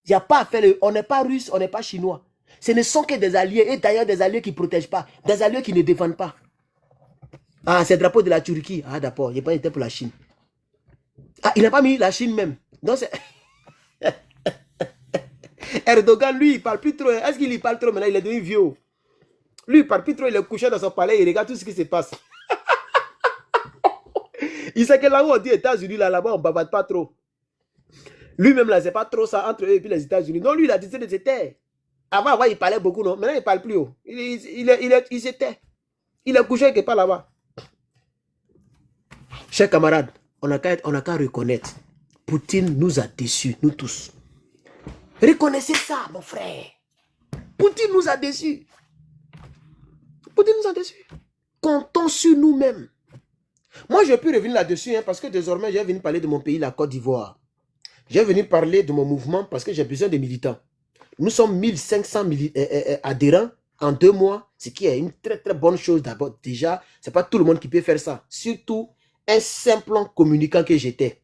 Il n'y a pas à faire, on n'est pas russe, on n'est pas chinois. Ce ne sont que des alliés, et d'ailleurs des alliés qui ne protègent pas, des alliés qui ne défendent pas. Ah, c'est le drapeau de la Turquie. Ah, d'accord, il n'a pas été pour la Chine. Ah, il n'a pas mis la Chine même. Donc c'est... Erdogan, lui, il ne parle plus trop. Est-ce qu'il y parle trop maintenant? Il est devenu vieux. Lui, il ne parle plus trop, il est couché dans son palais, il regarde tout ce qui se passe. Il sait que là où on dit États-Unis, là-bas, on ne bavarde pas trop. Lui-même, là, c'est pas trop ça entre eux et puis les États-Unis. Non, lui, il a décidé de se taire. Avant, il parlait beaucoup, non? Maintenant, il ne parle plus. Il se tait. Il est couché quelque part là-bas. Chers camarades, on n'a qu'à reconnaître. Poutine nous a déçus, nous tous. Reconnaissez ça, mon frère. Poutine nous a déçus. Poutine nous a déçus. Comptons sur nous-mêmes. Moi, je peux revenir là-dessus, hein, parce que désormais, je vais venir parler de mon pays, la Côte d'Ivoire. Je vais venir parler de mon mouvement parce que j'ai besoin de militants. Nous sommes 1500 adhérents en 2 mois, ce qui est une très très bonne chose d'abord. Déjà, ce n'est pas tout le monde qui peut faire ça. Surtout un simple communicant que j'étais.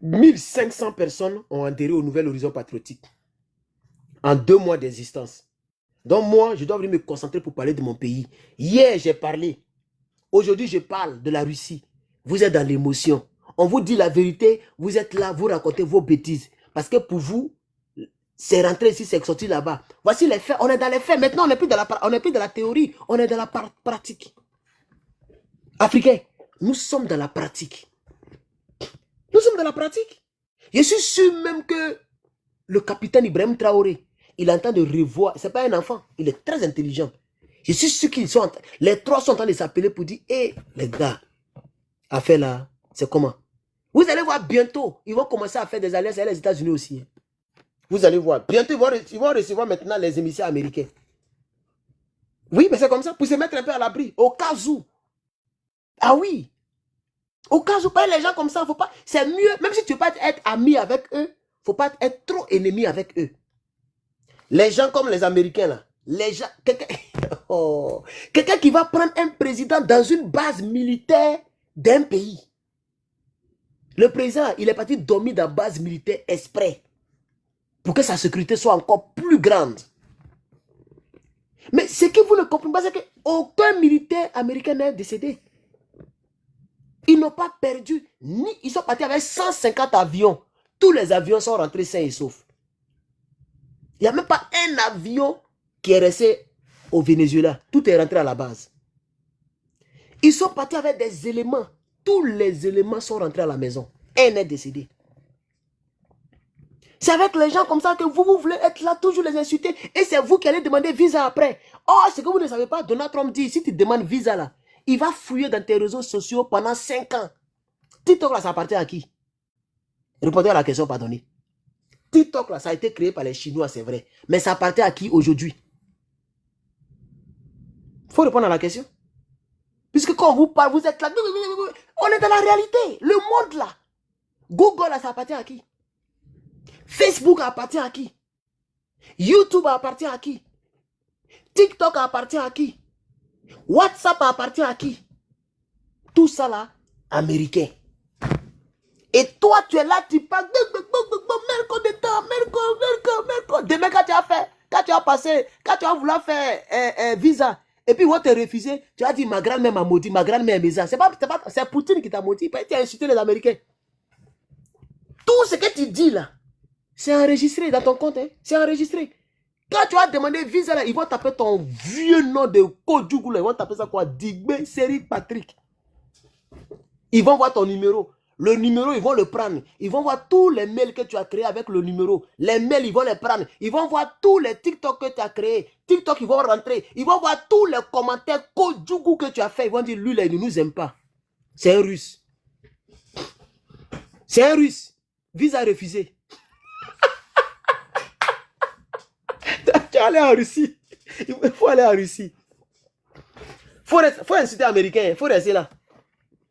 1500 personnes ont adhéré au Nouvel Horizon Patriotique en 2 mois d'existence. Donc moi, je dois venir me concentrer pour parler de mon pays. Hier, j'ai parlé. Aujourd'hui, je parle de la Russie. Vous êtes dans l'émotion. On vous dit la vérité, vous êtes là, vous racontez vos bêtises. Parce que pour vous, c'est rentré ici, c'est sorti là-bas. Voici les faits, on est dans les faits. Maintenant, on n'est plus dans la théorie, on est dans la pratique. Africains, nous sommes dans la pratique. Nous sommes dans la pratique. Je suis sûr même que le capitaine Ibrahim Traoré, il est en train de revoir, ce n'est pas un enfant, il est très intelligent. Je suis sûr qu'ils sont, les 3 sont en train de s'appeler pour dire, hé, les gars, affaire là, c'est comment? Vous allez voir bientôt, ils vont commencer à faire des alliances avec les États-Unis aussi. Vous allez voir, bientôt ils vont recevoir maintenant les émissaires américains. Oui, mais c'est comme ça, pour se mettre un peu à l'abri, au cas où. Ah oui, Au cas où, pas les gens comme ça, faut pas. C'est mieux, même si tu ne veux pas être ami avec eux, faut pas être trop ennemi avec eux. Les gens comme les Américains, là, les gens, quelqu'un qui va prendre un président dans une base militaire d'un pays. Le président, il est parti dormir dans la base militaire exprès pour que sa sécurité soit encore plus grande. Mais ce que vous ne comprenez pas, c'est qu'aucun militaire américain n'est décédé. Ils n'ont pas perdu, ni ils sont partis avec 150 avions. Tous les avions sont rentrés sains et saufs. Il n'y a même pas un avion qui est resté au Venezuela. Tout est rentré à la base. Ils sont partis avec des éléments. Tous les éléments sont rentrés à la maison. Un est décédé. C'est avec les gens comme ça que vous voulez être là, toujours les insulter. Et c'est vous qui allez demander visa après. Oh, ce que vous ne savez pas, Donald Trump dit, si tu demandes visa là, il va fouiller dans tes réseaux sociaux pendant 5 ans. TikTok là, ça appartient à qui? Répondez à la question, pardonnez. TikTok là, ça a été créé par les Chinois, c'est vrai. Mais ça appartient à qui aujourd'hui? Il faut répondre à la question. Puisque quand on vous parle, vous êtes là. On est dans la réalité. Le monde là. Google là, ça appartient à qui? Facebook appartient à qui? YouTube appartient à qui? TikTok appartient à qui? WhatsApp appartient à qui? Tout ça là, américain. Et toi, tu es là, tu parles. Demain, quand tu as passé, quand tu as voulu faire visa, et puis on t'a refusé, tu as dit ma grand-mère m'a maudit, ma grand-mère est mésa. C'est Poutine qui t'a maudit, tu as insulté les Américains. Tout ce que tu dis là, c'est enregistré dans ton compte, hein? C'est enregistré. Quand tu as demandé visa là, ils vont taper ton vieux nom de Kodjougou, ils vont taper ça quoi? Digbe Seri Patrick. Ils vont voir ton numéro. Le numéro, ils vont le prendre. Ils vont voir tous les mails que tu as créés avec le numéro. Les mails, ils vont les prendre. Ils vont voir tous les TikTok que tu as créés. TikTok, ils vont rentrer. Ils vont voir tous les commentaires Kodjougou que tu as fait. Ils vont dire, lui, là, il ne nous aime pas. C'est un Russe. C'est un Russe. Visa refusé. Tu es allé en Russie. Il faut aller en Russie. Faut insulter les Américains. Il faut rester là.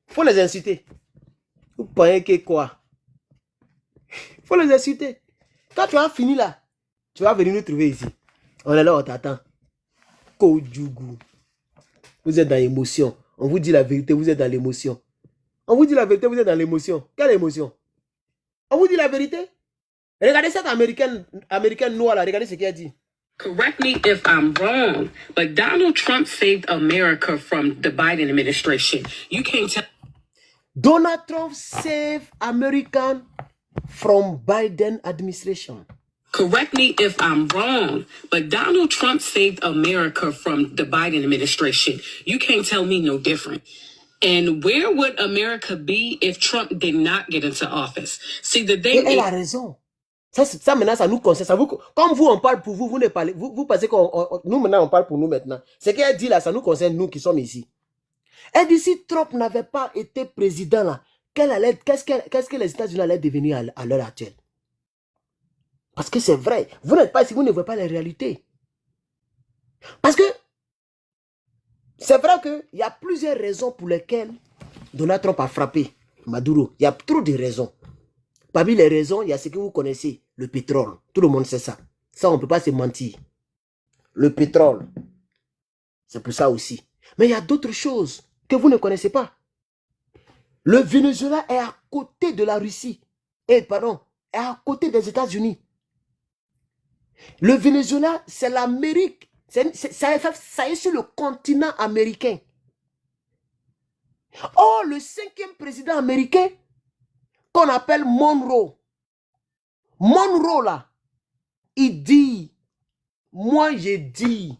Il faut les insulter. Vous pensez que quoi? Il faut les insulter. Quand tu as fini là, tu vas venir nous trouver ici. On est là, on t'attend. Kodjougou. Vous êtes dans l'émotion. On vous dit la vérité, vous êtes dans l'émotion. On vous dit la vérité, vous êtes dans l'émotion. Quelle émotion? On vous dit la vérité? Regardez cette américaine noire là, regardez ce qu'elle dit. Correct me if I'm wrong, but Donald Trump saved America from the Biden administration. You can't tell. Donald Trump saved American from Biden administration. Correct me if I'm wrong, but Donald Trump saved America from the Biden administration. You can't tell me no different. And where would America be if Trump did not get into office? See, the thing elle a raison. Ça maintenant, ça nous concerne. Comme vous, on parle pour vous, vous ne parlez. Vous pensez que nous maintenant, on parle pour nous maintenant. Ce qu'elle dit là, ça nous concerne nous qui sommes ici. Elle dit si Trump n'avait pas été président là, qu'est-ce que les États-Unis allaient devenir à l'heure actuelle? Parce que c'est vrai. Vous n'êtes pas ici, vous ne voyez pas les réalités. Parce que c'est vrai qu'il y a plusieurs raisons pour lesquelles Donald Trump a frappé Maduro. Il y a trop de raisons. Parmi les raisons, il y a ce que vous connaissez, le pétrole. Tout le monde sait ça. Ça, on ne peut pas se mentir. Le pétrole, c'est pour ça aussi. Mais il y a d'autres choses que vous ne connaissez pas. Le Venezuela est à côté de la Russie. Est à côté des États-Unis. Le Venezuela, c'est l'Amérique. Ça est sur le continent américain. Oh, le 5e président américain, qu'on appelle Monroe. Monroe, là, il dit, moi, j'ai dit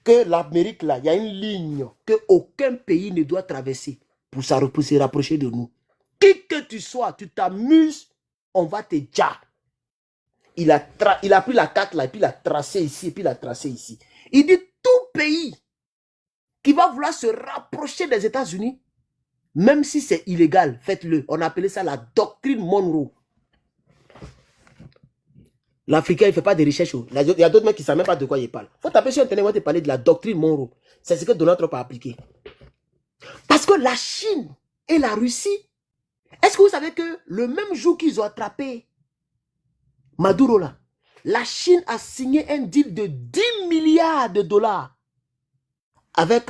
que l'Amérique, là, il y a une ligne qu'aucun pays ne doit traverser pour se rapprocher de nous. Qui que tu sois, tu t'amuses, on va te dire. Il a pris la carte là, et puis il a tracé ici, et puis il a tracé ici. Il dit tout pays qui va vouloir se rapprocher des États-Unis, même si c'est illégal, faites-le. On appelait ça la doctrine Monroe. L'Africain, il ne fait pas de recherche. Il y a d'autres mecs qui ne savent même pas de quoi il parle. Il faut taper sur Internet, on va te parler de la doctrine Monroe. C'est ce que Donald Trump a appliqué. Parce que la Chine et la Russie. Est-ce que vous savez que le même jour qu'ils ont attrapé Maduro là, la Chine a signé un deal de 10 milliards de dollars avec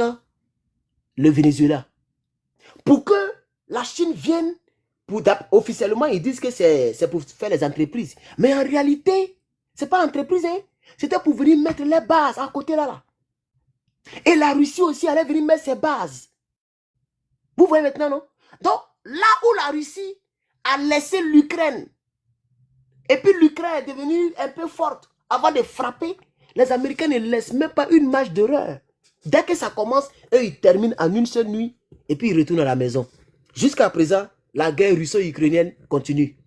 le Venezuela pour que la Chine vienne, officiellement ils disent que c'est pour faire les entreprises. Mais en réalité, ce n'est pas entreprise, hein? C'était pour venir mettre les bases à côté là. Et la Russie aussi allait venir mettre ses bases. Vous voyez maintenant, non? Donc, là où la Russie a laissé l'Ukraine, et puis l'Ukraine est devenue un peu forte avant de frapper, les Américains ne laissent même pas une marge d'erreur. Dès que ça commence, eux, ils terminent en une seule nuit, et puis ils retournent à la maison. Jusqu'à présent, la guerre russo-ukrainienne continue.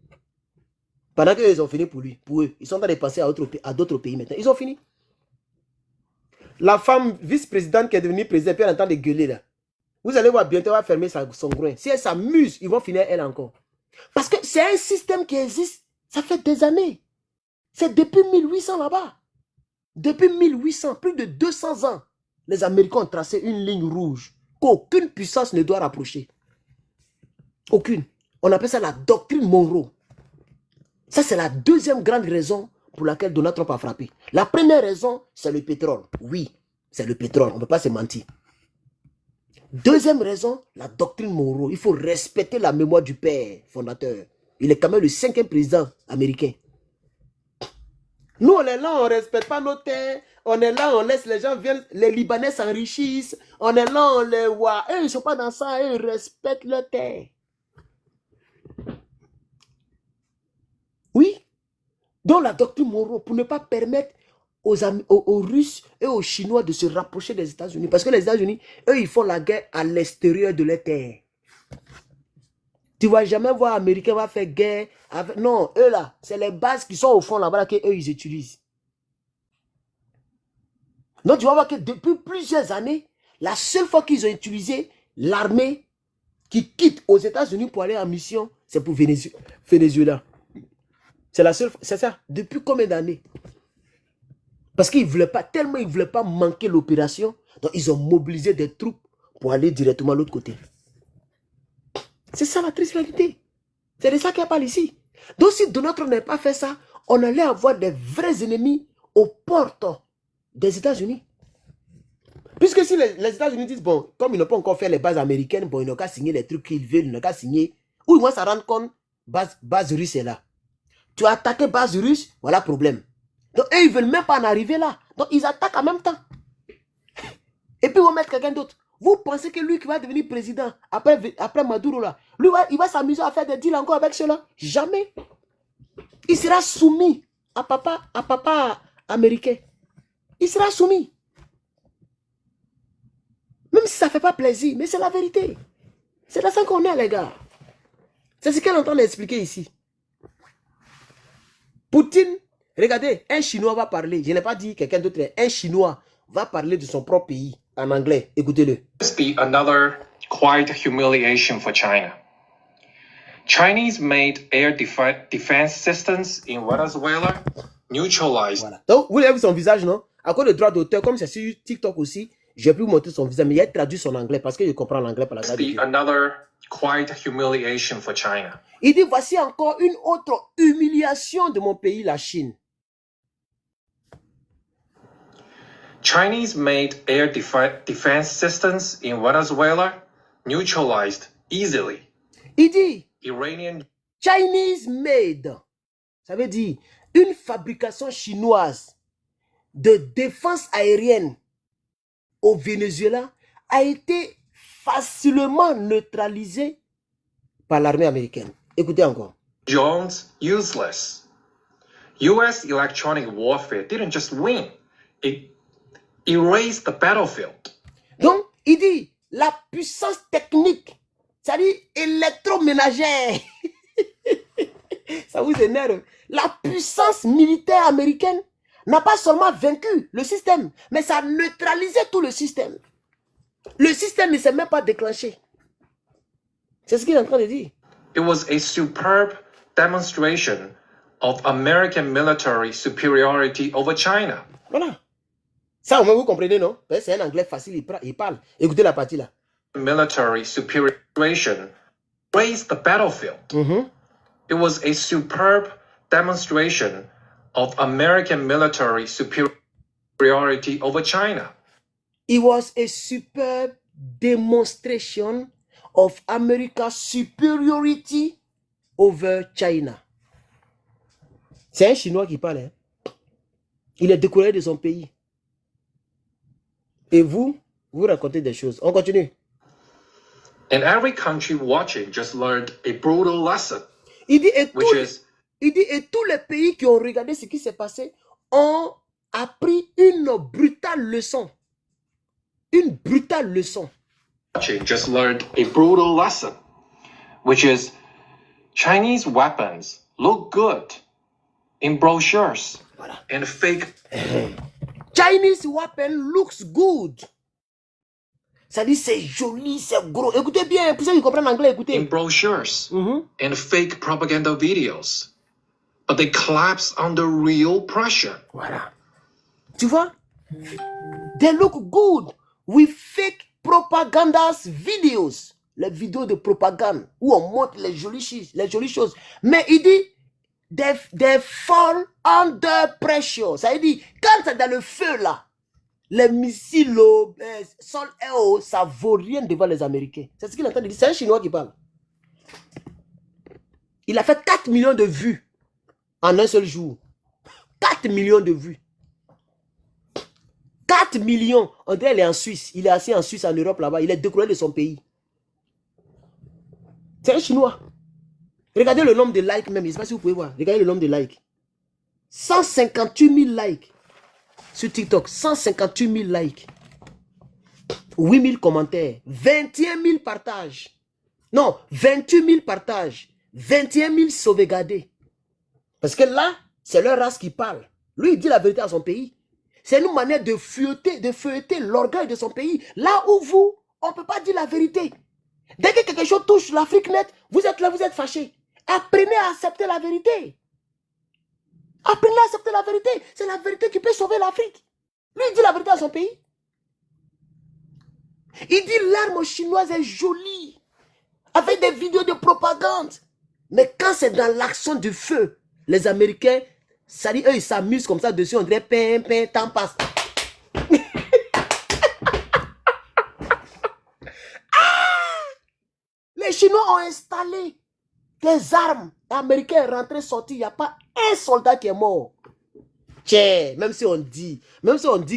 Pendant qu'ils ont fini pour eux. Ils sont en train de passer à d'autres pays maintenant. Ils ont fini. La femme vice-présidente qui est devenue présidente, puis elle est en train de gueuler là. Vous allez voir, bientôt elle va fermer son groin. Si elle s'amuse, ils vont finir elle encore. Parce que c'est un système qui existe, ça fait des années. C'est depuis 1800 là-bas. Depuis 1800, plus de 200 ans, les Américains ont tracé une ligne rouge qu'aucune puissance ne doit rapprocher. Aucune. On appelle ça la doctrine Monroe. Ça, c'est la deuxième grande raison pour laquelle Donald Trump a frappé. La première raison, c'est le pétrole. Oui, c'est le pétrole, on ne peut pas se mentir. Deuxième raison, la doctrine Monroe. Il faut respecter la mémoire du père fondateur. Il est quand même le 5e président américain. Nous, on est là, on ne respecte pas nos terres. On est là, on laisse les gens viennent. Les Libanais s'enrichissent. On est là, on les voit. Eux, ils ne sont pas dans ça. Eux, ils respectent leurs terres. Oui. Donc, la doctrine Monroe, pour ne pas permettre aux Russes et aux Chinois de se rapprocher des États-Unis. Parce que les États-Unis, eux, ils font la guerre à l'extérieur de leur terre. Tu ne vas jamais voir les Américains va faire guerre avec... Non, eux là, c'est les bases qui sont au fond là-bas qu'eux, ils utilisent. Donc, tu vas voir que depuis plusieurs années, la seule fois qu'ils ont utilisé l'armée qui quitte aux États-Unis pour aller en mission, c'est pour Venezuela. C'est la seule... C'est ça. Depuis combien d'années? Parce qu'ils ne voulaient pas, tellement ils ne voulaient pas manquer l'opération, donc ils ont mobilisé des troupes pour aller directement à l'autre côté. C'est ça la triste réalité. C'est de ça qu'il parle ici. Donc si Donald Trump n'avait pas fait ça, on allait avoir des vrais ennemis aux portes des États-Unis. Puisque si les États-Unis disent, bon, comme ils n'ont pas encore fait les bases américaines, bon, ils n'ont qu'à signer les trucs qu'ils veulent, ils n'ont qu'à signer, ou ils vont s'en rendre compte, base russe est là. Tu as attaqué base russe, voilà le problème. Donc, eux, ils ne veulent même pas en arriver là. Donc, ils attaquent en même temps. Et puis, ils vont mettre quelqu'un d'autre. Vous pensez que lui qui va devenir président, après Maduro là, lui, il va s'amuser à faire des deals encore avec ceux-là? Jamais. Il sera soumis à papa américain. Il sera soumis. Même si ça ne fait pas plaisir, mais c'est la vérité. C'est là ça qu'on est, les gars. C'est ce qu'elle est en train d'expliquer ici. Poutine, regardez, un Chinois va parler. Je n'ai pas dit quelqu'un d'autre. Un Chinois va parler de son propre pays en anglais. Écoutez-le. This be another quite humiliation for China. Chinese-made air defense systems in Venezuela neutralized. Voilà. Donc, vous avez vu son visage, non? À cause de droit d'auteur, comme c'est sur TikTok aussi, je n'ai plus montré son visage, mais il a traduit son anglais parce que je comprends l'anglais par la grâce de This Dieu. be another quite humiliation for China. Il dit, voici encore une autre humiliation de mon pays, la Chine. Chinese-made air defense systems in Venezuela neutralized easily. Il dit, Iranian Chinese made, ça veut dire une fabrication chinoise de défense aérienne au Venezuela a été facilement neutralisée par l'armée américaine. Écoutez encore. drones useless. U.S. electronic warfare didn't just win, it erased the battlefield. Donc, il dit, la puissance technique, c'est-à-dire électroménagère, ça vous énerve, la puissance militaire américaine n'a pas seulement vaincu le système, mais ça a neutralisé tout le système. Le système ne s'est même pas déclenché. C'est ce qu'il est en train de dire. It was a superb demonstration of American military superiority over China. Voilà. Ça, au moins, vous comprenez, non? C'est un anglais facile, il parle. Écoutez la partie là. military superiority raised the battlefield. It was a superb demonstration of American military superiority over China. It was a superb demonstration of America's superiority over China. C'est un Chinois qui parle. Hein? Il est découragé de son pays. Et vous racontez des choses. On continue. And every country watching just learned a brutal lesson. Il dit, et Which tous les pays qui ont regardé ce qui s'est passé ont appris une brutale leçon. Une brutale leçon. watching just learned a brutal lesson, which is Chinese weapons look good in brochures and fake. Chinese weapon looks good. Ça dit c'est joli, c'est gros. Écoutez bien, pour ceux qui comprennent l'anglais, In écoutez. brochures and fake propaganda videos, but they collapse under real pressure. Voilà. Tu vois? They look good with fake propagandas videos. Les vidéos de propagande où on montre les jolies choses. Mais il dit, they fall under pressure. Ça veut dire, quand c'est dans le feu là, les missiles, sol et eau, ça vaut rien devant les Américains. C'est ce qu'il est en train de dire. C'est un Chinois qui parle. Il a fait 4 millions de vues en un seul jour. 4 millions de vues. 4 millions. On dirait qu'il est en Suisse. Il est assis en Suisse, en Europe, là-bas. Il est découragé de son pays. C'est un Chinois. Regardez le nombre de likes même. Je ne sais pas si vous pouvez voir. Regardez le nombre de likes. 158 000 likes. Sur TikTok. 158 000 likes. 8 000 commentaires. 21 000 partages. Non, 28 000 partages. 21 000 sauvegardés. Parce que là, c'est leur race qui parle. Lui, il dit la vérité à son pays. C'est une manière de feuilleter l'orgueil de son pays. Là où vous, on ne peut pas dire la vérité. Dès que quelque chose touche l'Afrique net, vous êtes là, vous êtes fâchés. Apprenez à accepter la vérité. Apprenez à accepter la vérité. C'est la vérité qui peut sauver l'Afrique. Lui, il dit la vérité à son pays. Il dit l'arme chinoise est jolie. Avec des vidéos de propagande. Mais quand c'est dans l'action du feu, les Américains, ça dit, eux, ils s'amusent comme ça dessus, on dirait, temps passe. Les Chinois ont installé des armes. Les Américains sont rentrés, sortis, il n'y a pas un soldat qui est mort. Tiens, même si on dit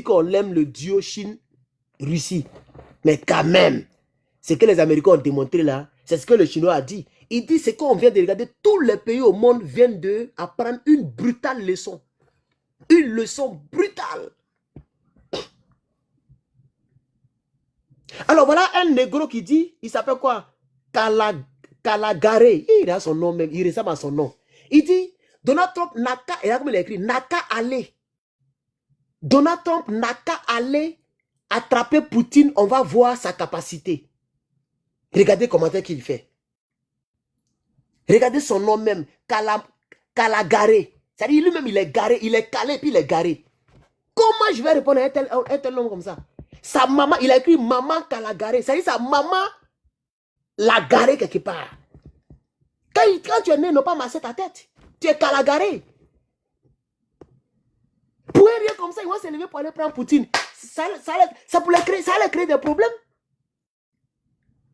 qu'on aime le duo Chine-Russie, mais quand même, ce que les Américains ont démontré là, c'est ce que le Chinois a dit. Il dit, c'est qu'on vient de regarder, tous les pays au monde viennent d'apprendre une brutale leçon. Une leçon brutale. Alors voilà un négro qui dit, il s'appelle quoi? Kalagare. Il a son nom même, il ressemble à son nom. Il dit, Donald Trump n'a qu'à, et là comme il a écrit, n'a qu'à aller. Donald Trump n'a qu'à aller attraper Poutine, on va voir sa capacité. Regardez les commentaires qu'il fait. Regardez son nom même, Kalagare. C'est-à-dire lui-même, il est garé, il est calé, puis il est garé. Comment je vais répondre à un tel homme comme ça? Sa maman, il a écrit maman Kalagare. C'est-à-dire sa maman l'a garé quelque part. Quand tu es né, ne pas masser ta tête. Tu es Kalagare. Pour rien comme ça, ils vont se lever pour aller prendre Poutine. Ça allait créer des problèmes.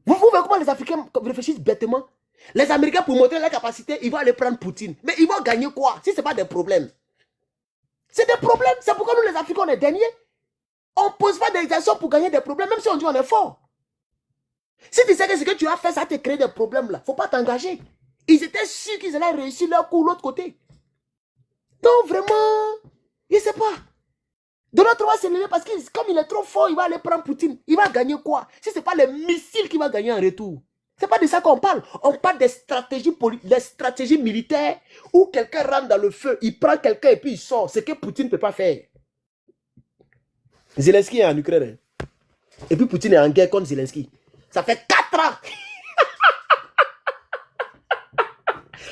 Vous voyez comment les Africains réfléchissent bêtement? Les Américains, pour montrer leur capacité, ils vont aller prendre Poutine. Mais ils vont gagner quoi si ce n'est pas des problèmes? C'est des problèmes. C'est pourquoi nous, les Africains, on est derniers. On ne pose pas des actions pour gagner des problèmes, même si on dit on est fort. Si tu sais que ce que tu as fait, ça te crée des problèmes là. Il ne faut pas t'engager. Ils étaient sûrs qu'ils allaient réussir leur coup de l'autre côté. Donc vraiment, il ne sait pas. Donald Trump va se lever parce que comme il est trop fort, il va aller prendre Poutine. Il va gagner quoi? Si ce n'est pas les missiles qu'il va gagner en retour. Ce n'est pas de ça qu'on parle. On parle des stratégies militaires où quelqu'un rentre dans le feu, il prend quelqu'un et puis il sort. Ce que Poutine ne peut pas faire. Zelensky est en Ukraine. Et puis Poutine est en guerre contre Zelensky. Ça fait 4 ans.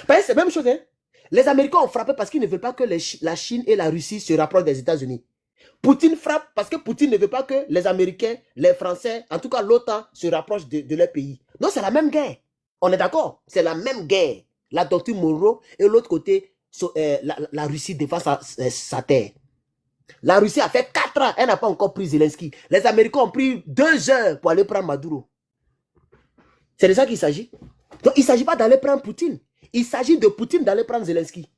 C'est la même chose. Hein? Les Américains ont frappé parce qu'ils ne veulent pas que la Chine et la Russie se rapprochent des États-Unis. Poutine frappe parce que Poutine ne veut pas que les Américains, les Français, en tout cas l'OTAN, se rapprochent de leur pays. Non, c'est la même guerre. On est d'accord? C'est la même guerre. La doctrine Monroe et l'autre côté, la Russie défend sa terre. La Russie a fait 4 ans, elle n'a pas encore pris Zelensky. Les Américains ont pris 2 heures pour aller prendre Maduro. C'est de ça qu'il s'agit. Donc, il ne s'agit pas d'aller prendre Poutine. Il s'agit de Poutine d'aller prendre Zelensky.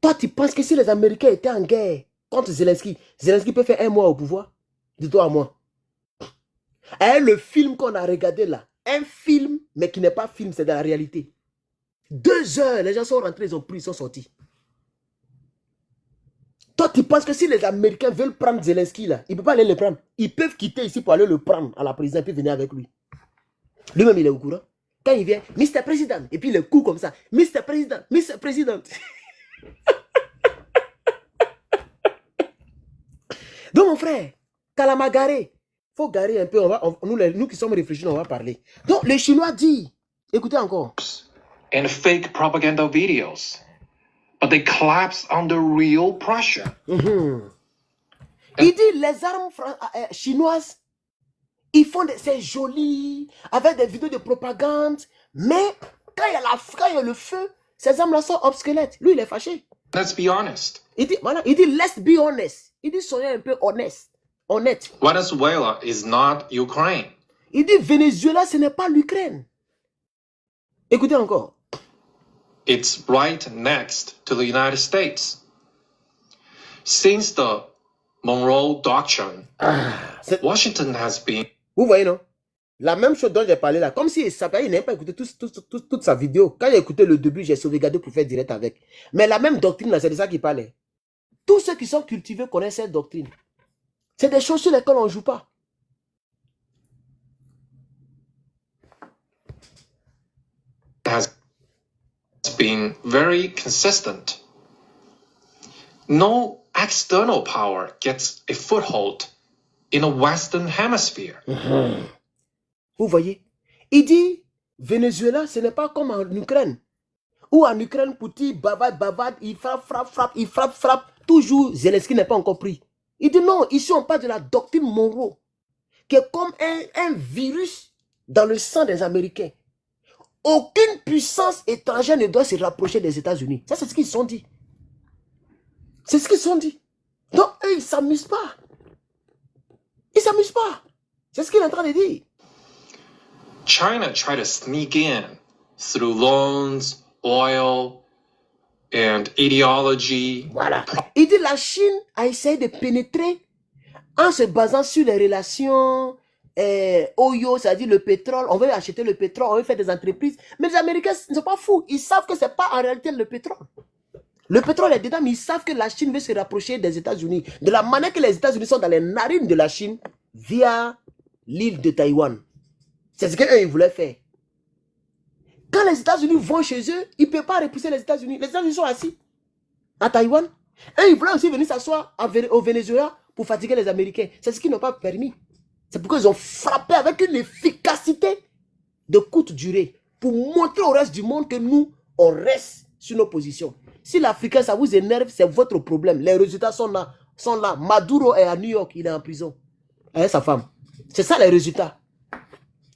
Toi, tu penses que si les Américains étaient en guerre contre Zelensky, Zelensky peut faire 1 mois au pouvoir? Dis-toi à moi. Et le film qu'on a regardé là, un film, mais qui n'est pas film, c'est de la réalité. 2 heures, les gens sont rentrés, ils ont pris, ils sont sortis. Toi, tu penses que si les Américains veulent prendre Zelensky là, ils ne peuvent pas aller le prendre. Ils peuvent quitter ici pour aller le prendre à la présidence et puis venir avec lui. Lui-même, il est au courant. Quand il vient, Mr. President, et puis il le coup comme ça, Mr. President, Mr. President. Donc, mon frère, Kalamagare, il faut garer un peu. Nous qui sommes réfléchis, on va parler. Donc, les Chinois disent, écoutez encore. And fake propaganda videos. But they collapse under real pressure. Il dit les armes chinoises, ils font c'est joli, avec des vidéos de propagande, mais quand il y a le feu, ces armes-là sont obsolètes. Lui, il est fâché. Let's be honest. Il dit, voilà, il dit, let's be honest. Il dit, soyez un peu honnête. Venezuela is not Ukraine. Il dit, Venezuela, ce n'est pas l'Ukraine. Écoutez encore. It's right next to the United States. Since the Monroe Doctrine, Washington has been... Vous voyez, non? La même chose dont j'ai parlé là. Comme si il n'avait pas écouté toute sa vidéo. Quand j'ai écouté le début, j'ai sauvegardé pour faire direct avec. Mais la même doctrine là, c'est de ça qu'il parlait. Tous ceux qui sont cultivés connaissent cette doctrine. C'est des choses sur lesquelles on ne joue pas. Has been very consistent. No external power gets a foothold in the Western Hemisphere. Vous voyez? Il dit, Venezuela, ce n'est pas comme en Ukraine. Ou en Ukraine, Poutine bavade, il frappe. Toujours, Zelensky n'est pas encore pris. Il dit non, ici on parle de la doctrine Monroe, qui est comme un virus dans le sang des Américains. Aucune puissance étrangère ne doit se rapprocher des États-Unis. Ça, c'est ce qu'ils se sont dit. C'est ce qu'ils se sont dit. Donc, eux, ils ne s'amusent pas. Ils ne s'amusent pas. C'est ce qu'il est en train de dire. China tried to sneak in through loans, oil, and ideology. Voilà. Il dit la Chine a essayé de pénétrer en se basant sur les relations Oyo, c'est-à-dire le pétrole. On veut acheter le pétrole, on veut faire des entreprises. Mais les Américains ne sont pas fous. Ils savent que ce n'est pas en réalité le pétrole. Le pétrole est dedans, mais ils savent que la Chine veut se rapprocher des États-Unis. De la manière que les États-Unis sont dans les narines de la Chine via l'île de Taïwan. C'est ce qu'eux, ils voulaient faire. Quand les États-Unis vont chez eux, ils ne peuvent pas repousser les États-Unis. Les États-Unis sont assis à Taïwan. Et ils voulaient aussi venir s'asseoir au Venezuela pour fatiguer les Américains. C'est ce qu'ils n'ont pas permis. C'est pourquoi ils ont frappé avec une efficacité de courte durée pour montrer au reste du monde que nous, on reste sur nos positions. Si l'Africain, ça vous énerve, c'est votre problème. Les résultats sont là. Maduro est à New York, il est en prison. Avec sa femme. C'est ça les résultats.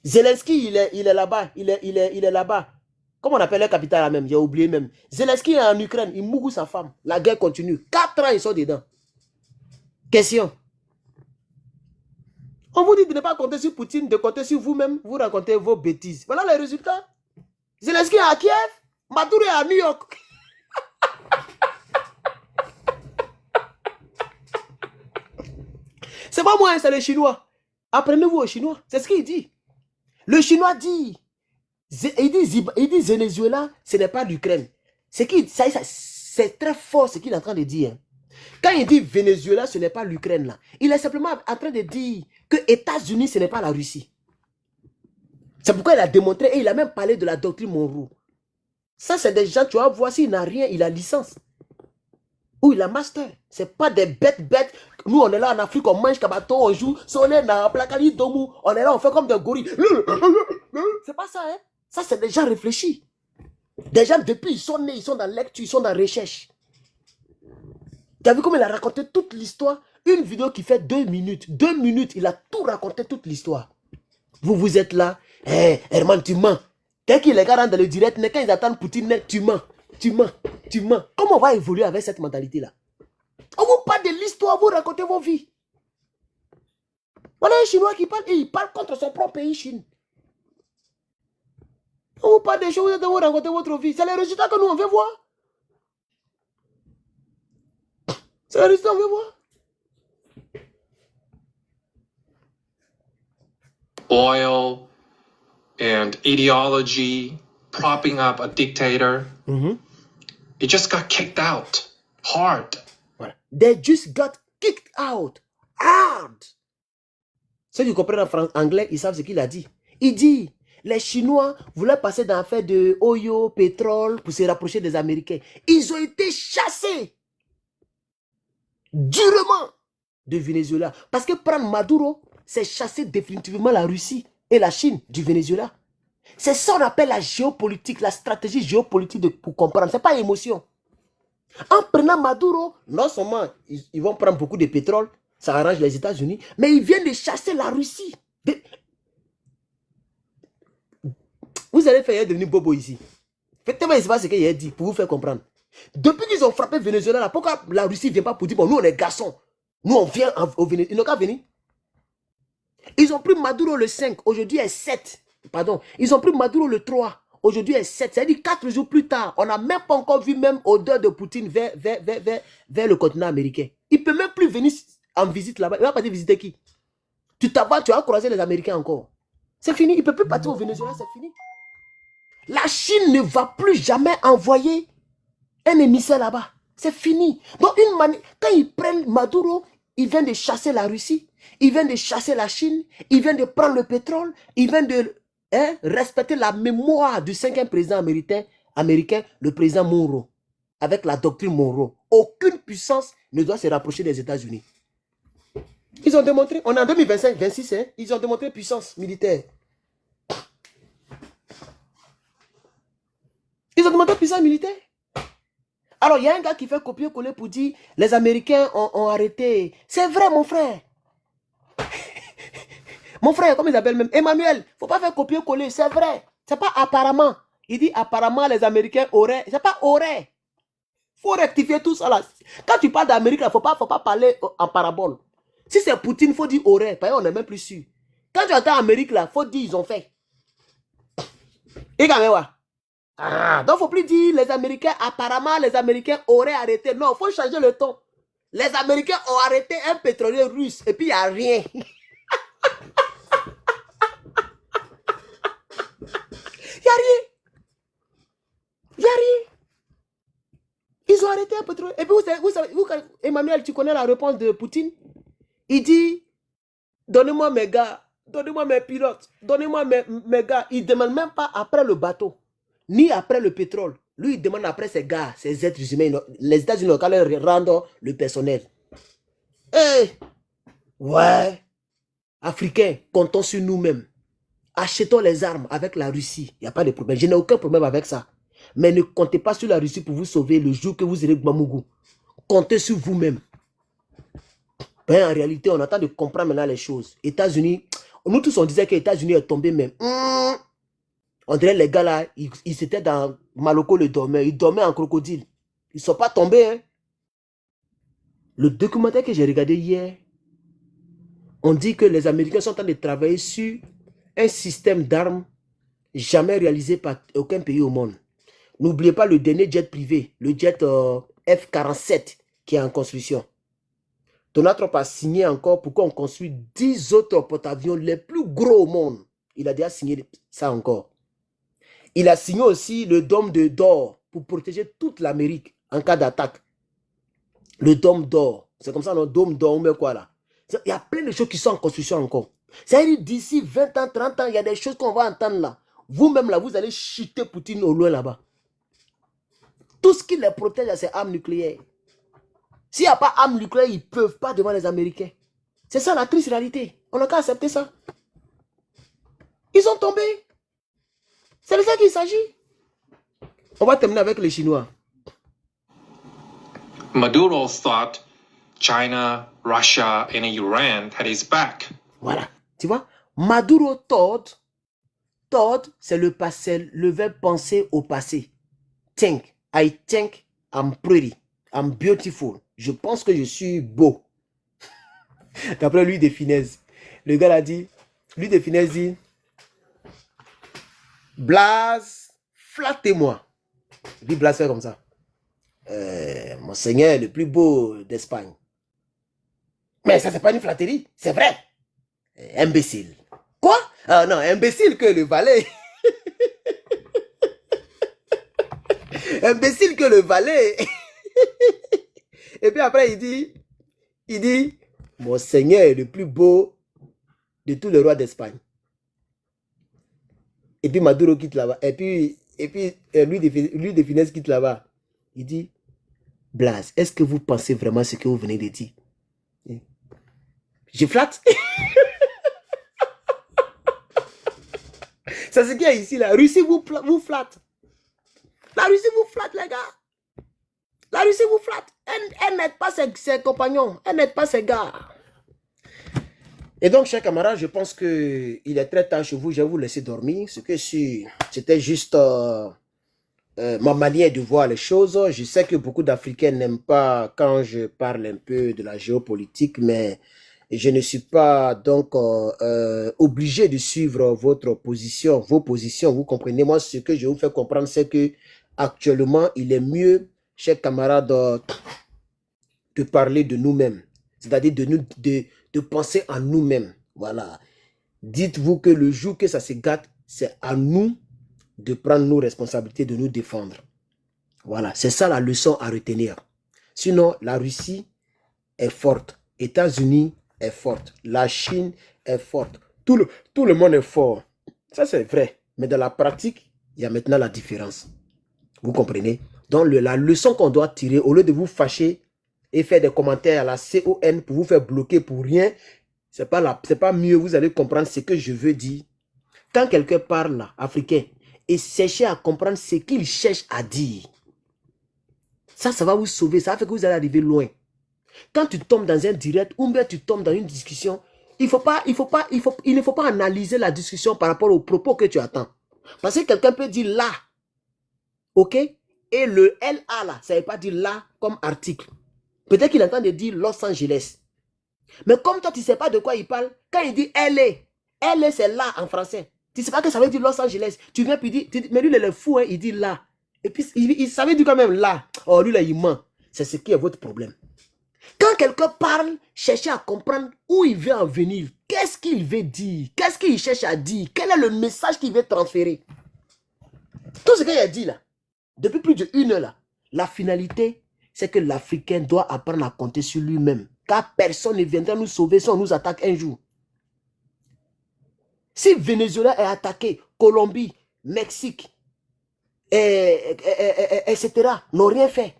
Zelensky, il est là-bas. Il est là-bas. Comment on appelle la capitale là même? J'ai oublié même. Zelensky est en Ukraine. Il mougue sa femme. La guerre continue. 4 ans, ils sont dedans. Question. On vous dit de ne pas compter sur Poutine, de compter sur vous-même. Vous racontez vos bêtises. Voilà les résultats. Zelensky est à Kiev. Maduro est à New York. C'est pas moi, c'est les Chinois. Apprenez-vous aux Chinois. C'est ce qu'il dit. Le Chinois dit, il dit Venezuela, ce n'est pas l'Ukraine. C'est très fort ce qu'il est en train de dire. Quand il dit Venezuela, ce n'est pas l'Ukraine là. Il est simplement en train de dire que États-Unis, ce n'est pas la Russie. C'est pourquoi il a démontré et il a même parlé de la doctrine Monroe. Ça, c'est des gens, tu vas voir, s'il n'a rien, il a licence. Ou il a master. Ce n'est pas des bêtes. Nous, on est là en Afrique, on mange kabato, on joue. Si on est dans Plakali Domu, on est là, on fait comme des gorilles. C'est pas ça, hein. Ça, c'est des gens réfléchis. Des gens, depuis, ils sont nés, ils sont dans lecture, ils sont dans recherche. Tu as vu comment il a raconté toute l'histoire? Une vidéo qui fait 2 minutes. 2 minutes, il a tout raconté, toute l'histoire. Vous êtes là. Eh, Herman, tu mens. Dès qu'il les gars rentrent dans le direct, quand ils attendent Poutine, tu mens. Tu mens. Tu mens. Comment on va évoluer avec cette mentalité-là? On vous parle de l'histoire, vous racontez vos vies. Voilà un Chinois qui parle et il parle contre son propre pays, Chine. On vous parle des choses, vous racontez votre vie. C'est le résultat que nous, on veut voir. C'est le résultat qu'on veut voir. Oil and ideology, propping up a dictator. It just got kicked out hard. Voilà. They just got kicked out hard. Ceux qui comprennent en anglais, ils savent ce qu'il a dit. Il dit, les Chinois voulaient passer dans l'affaire de oil, pétrole, pour se rapprocher des Américains. Ils ont été chassés durement de Venezuela. Parce que prendre Maduro, c'est chasser définitivement la Russie et la Chine du Venezuela. C'est ça qu'on appelle la géopolitique, la stratégie géopolitique pour comprendre. Ce n'est pas émotion. En prenant Maduro, non seulement ils vont prendre beaucoup de pétrole, ça arrange les États-Unis, mais ils viennent de chasser la Russie. Vous allez faire devenir bobo ici. Faites-moi ce qu'il a dit pour vous faire comprendre. Depuis qu'ils ont frappé Venezuela, là, pourquoi la Russie ne vient pas pour dire, bon, nous on est garçons, nous on vient au Venezuela. Ils n'ont qu'à venir. Ils ont pris Maduro le 5, aujourd'hui est 7. Pardon, ils ont pris Maduro le 3, aujourd'hui est 7. C'est-à-dire 4 jours plus tard, on n'a même pas encore vu même odeur de Poutine vers le continent américain. Il ne peut même plus venir en visite là-bas. Il va partir visiter qui? Tu vas croiser les Américains encore. C'est fini, il ne peut plus partir au Venezuela, c'est fini. La Chine ne va plus jamais envoyer un émissaire là-bas. C'est fini. Donc, quand ils prennent Maduro, ils viennent de chasser la Russie, ils viennent de chasser la Chine, ils viennent de prendre le pétrole, ils viennent de respecter la mémoire du 5e président américain, le président Monroe, avec la doctrine Monroe. Aucune puissance ne doit se rapprocher des États-Unis. Ils ont démontré, on est en 2025-26, hein, ils ont démontré puissance militaire. Ils ont démontré puissance militaire. Alors, il y a un gars qui fait copier-coller pour dire les Américains ont arrêté. C'est vrai, mon frère. Mon frère, comme ils appellent même, Emmanuel, il ne faut pas faire copier-coller, c'est vrai. Ce n'est pas apparemment. Il dit apparemment les Américains auraient. Ce n'est pas aurait. Il faut rectifier tout ça là. Quand tu parles d'Amérique, il ne faut pas parler en parabole. Si c'est Poutine, il faut dire aurait. Parce qu'on n'est même plus sûr. Quand tu entends Amérique là, il faut dire ils ont fait. Et quand même, ouais. Donc, il ne faut plus dire les Américains, apparemment, les Américains auraient arrêté. Non, il faut changer le ton. Les Américains ont arrêté un pétrolier russe et puis il n'y a rien. Il n'y a rien. Il n'y a rien. Ils ont arrêté un pétrolier. Et puis, vous, Emmanuel, tu connais la réponse de Poutine? Il dit, donnez-moi mes gars, donnez-moi mes pilotes, donnez-moi mes gars. Il ne demande même pas après le bateau. Ni après le pétrole. Lui, il demande après ses gars, ses êtres humains. Les États-Unis ont qu'à leur rendre le personnel. Ouais. Africains, comptons sur nous-mêmes. Achetons les armes avec la Russie. Il n'y a pas de problème. Je n'ai aucun problème avec ça. Mais ne comptez pas sur la Russie pour vous sauver le jour que vous irez Gbamougou. Comptez sur vous-même. En réalité, on attend de comprendre maintenant les choses. États-Unis, nous tous on disait que les États-Unis est tombé même. On dirait les gars là, ils étaient dans Maloko le dormeur. Ils dormaient en crocodile. Ils ne sont pas tombés. Hein. Le documentaire que j'ai regardé hier, on dit que les Américains sont en train de travailler sur un système d'armes jamais réalisé par aucun pays au monde. N'oubliez pas le dernier jet privé, le jet F-47 qui est en construction. Donald Trump a signé encore pour qu'on construise 10 autres porte-avions les plus gros au monde. Il a déjà signé ça encore. Il a signé aussi le dôme d'or pour protéger toute l'Amérique en cas d'attaque. Le dôme d'or. C'est comme ça, le dôme d'or, mais quoi là. Il y a plein de choses qui sont en construction encore. C'est-à-dire d'ici 20 ans, 30 ans, il y a des choses qu'on va entendre là. Vous-même là, vous allez chuter Poutine au loin là-bas. Tout ce qui les protège, c'est armes nucléaires. S'il n'y a pas d'armes nucléaires, ils ne peuvent pas devant les Américains. C'est ça la triste réalité. On n'a qu'à accepter ça. Ils sont tombés. C'est de ça qu'il s'agit. On va terminer avec les Chinois. Maduro thought China, Russia, and Iran had his back. Voilà. Tu vois, Maduro thought, c'est le passé, le verbe penser au passé. Think. I think I'm pretty. I'm beautiful. Je pense que je suis beau. D'après Louis de Funès. Le gars a dit, Louis de Funès dit, Blaze, flattez-moi. Et puis Blaze fait comme ça. Mon seigneur est le plus beau d'Espagne. Mais ça, c'est pas une flatterie, c'est vrai. Imbécile. Quoi? Ah non, imbécile que le valet. Imbécile que le valet. Et puis après, il dit, mon seigneur est le plus beau de tous les rois d'Espagne. Et puis Maduro quitte là-bas. Et puis lui de Funès quitte là-bas. Il dit, Blaze, est-ce que vous pensez vraiment ce que vous venez de dire? Je flatte. C'est ce qu'il y a ici, la Russie vous flatte. La Russie vous flatte, les gars. La Russie vous flatte. Elle n'aide pas ses compagnons. Elle n'aide pas ses gars. Et donc, chers camarades, je pense qu'il est très tard chez vous. Je vais vous laisser dormir. C'était juste ma manière de voir les choses. Je sais que beaucoup d'Africains n'aiment pas quand je parle un peu de la géopolitique, mais je ne suis pas donc obligé de suivre vos positions. Vous comprenez? Moi, ce que je vous fais comprendre, c'est que actuellement, il est mieux, chers camarades, de parler de nous-mêmes. C'est-à-dire de penser en nous-mêmes. Voilà. Dites-vous que le jour que ça se gâte, c'est à nous de prendre nos responsabilités, de nous défendre. Voilà. C'est ça la leçon à retenir. Sinon, la Russie est forte. États-Unis est forte. La Chine est forte. Tout le monde est fort. Ça, c'est vrai. Mais dans la pratique, il y a maintenant la différence. Vous comprenez? Donc, la leçon qu'on doit tirer, au lieu de vous fâcher et faire des commentaires à la CON pour vous faire bloquer pour rien, c'est pas mieux. Vous allez comprendre ce que je veux dire. Quand quelqu'un parle, là, africain, et cherchez à comprendre ce qu'il cherche à dire, ça va vous sauver. Ça va faire que vous allez arriver loin. Quand tu tombes dans un direct ou bien tu tombes dans une discussion, il ne faut pas analyser la discussion par rapport aux propos que tu attends. Parce que quelqu'un peut dire là, ok? Et le LA là, ça ne veut pas dire là comme article. Peut-être qu'il entend de dire Los Angeles. Mais comme toi, tu ne sais pas de quoi il parle, quand il dit LA c'est là en français. Tu ne sais pas que ça veut dire Los Angeles. Tu viens puis dire, mais lui il est fou, hein, il dit là. Et puis il savait dire quand même là. Oh, lui là, il ment. C'est ce qui est votre problème. Quand quelqu'un parle, cherchez à comprendre où il veut en venir. Qu'est-ce qu'il veut dire? Qu'est-ce qu'il cherche à dire? Quel est le message qu'il veut transférer? Tout ce qu'il a dit là, depuis plus d'1 heure là, la finalité, c'est que l'Africain doit apprendre à compter sur lui-même. Car personne ne viendra nous sauver si on nous attaque un jour. Si Venezuela est attaqué, Colombie, Mexique, etc., n'ont rien fait.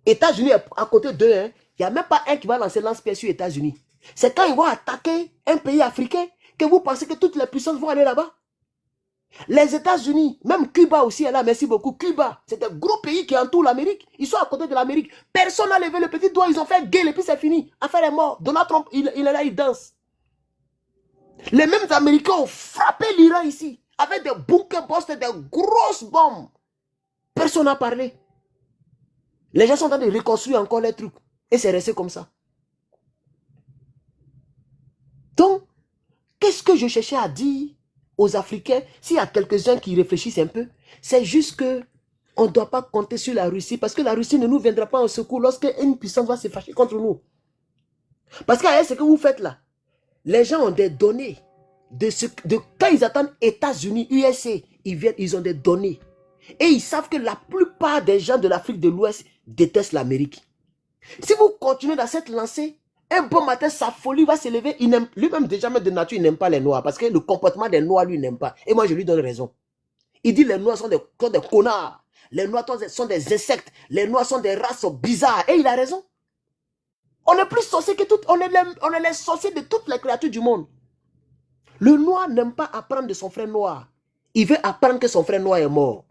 États-Unis à côté d'eux, hein, il n'y a même pas un qui va lancer lance-pierre sur les États-Unis. C'est quand ils vont attaquer un pays africain que vous pensez que toutes les puissances vont aller là-bas. Les États-Unis, même Cuba aussi est là, merci beaucoup. Cuba, c'est un gros pays qui entoure l'Amérique. Ils sont à côté de l'Amérique. Personne n'a levé le petit doigt, ils ont fait gueule et puis c'est fini. Affaire est morte. Donald Trump, il est là, il danse. Les mêmes Américains ont frappé l'Iran ici, avec des bunkers bombes, des grosses bombes. Personne n'a parlé. Les gens sont en train de reconstruire encore les trucs. Et c'est resté comme ça. Donc, qu'est-ce que je cherchais à dire aux Africains? S'il y a quelques-uns qui réfléchissent un peu, c'est juste que on ne doit pas compter sur la Russie parce que la Russie ne nous viendra pas en secours lorsque une puissance va se fâcher contre nous. Parce que ce que vous faites là, les gens ont des données. Quand ils attendent États-Unis, USA, ils ont des données. Et ils savent que la plupart des gens de l'Afrique de l'Ouest détestent l'Amérique. Si vous continuez dans cette lancée, un bon matin, sa folie va se lever. Lui-même, déjà, même de nature, il n'aime pas les Noirs. Parce que le comportement des Noirs, lui, il n'aime pas. Et moi, je lui donne raison. Il dit les Noirs sont des connards. Les Noirs sont des insectes. Les Noirs sont des races bizarres. Et il a raison. On est plus sorciers que toutes. On est les sorciers de toutes les créatures du monde. Le Noir n'aime pas apprendre de son frère noir. Il veut apprendre que son frère noir est mort.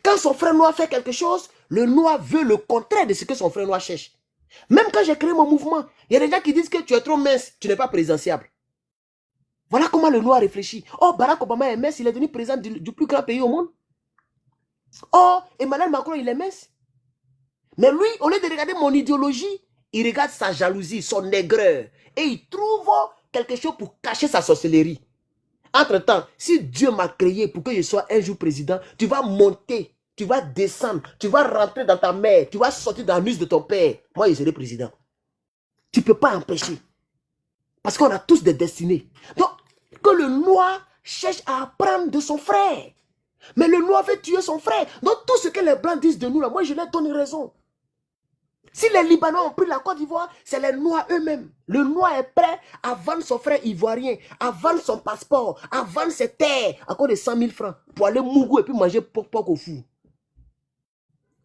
Quand son frère noir fait quelque chose, le noir veut le contraire de ce que son frère noir cherche. Même quand j'ai créé mon mouvement, il y a des gens qui disent que tu es trop mince, tu n'es pas présidentiable. Voilà comment le noir réfléchit. Oh, Barack Obama est mince, il est devenu président du plus grand pays au monde. Oh, Emmanuel Macron, il est mince. Mais lui, au lieu de regarder mon idéologie, il regarde sa jalousie, son aigreur. Et il trouve quelque chose pour cacher sa sorcellerie. Entre-temps, si Dieu m'a créé pour que je sois un jour président, tu vas monter, tu vas descendre, tu vas rentrer dans ta mère, tu vas sortir dans l'us de ton père. Moi, je serai président. Tu ne peux pas empêcher. Parce qu'on a tous des destinées. Donc, que le noir cherche à apprendre de son frère. Mais le noir veut tuer son frère. Donc, tout ce que les blancs disent de nous, là, moi, je leur donne raison. Si les Libanais ont pris la Côte d'Ivoire, c'est les Noirs eux-mêmes. Le Noir est prêt à vendre son frère ivoirien, à vendre son passeport, à vendre ses terres à cause de 100 000 francs pour aller mougou et puis manger porc au four.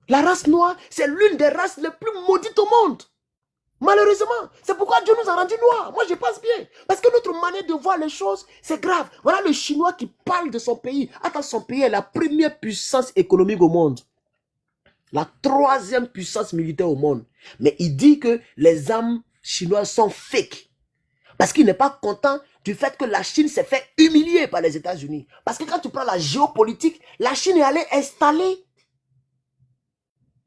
La race noire, c'est l'une des races les plus maudites au monde. Malheureusement, c'est pourquoi Dieu nous a rendus noirs. Moi, je pense bien. Parce que notre manière de voir les choses, c'est grave. Voilà le Chinois qui parle de son pays. Attends, son pays est la première puissance économique au monde. La 3e puissance militaire au monde. Mais il dit que les armes chinoises sont fake. Parce qu'il n'est pas content du fait que la Chine s'est fait humilier par les États-Unis. Parce que quand tu prends la géopolitique, la Chine est allée installer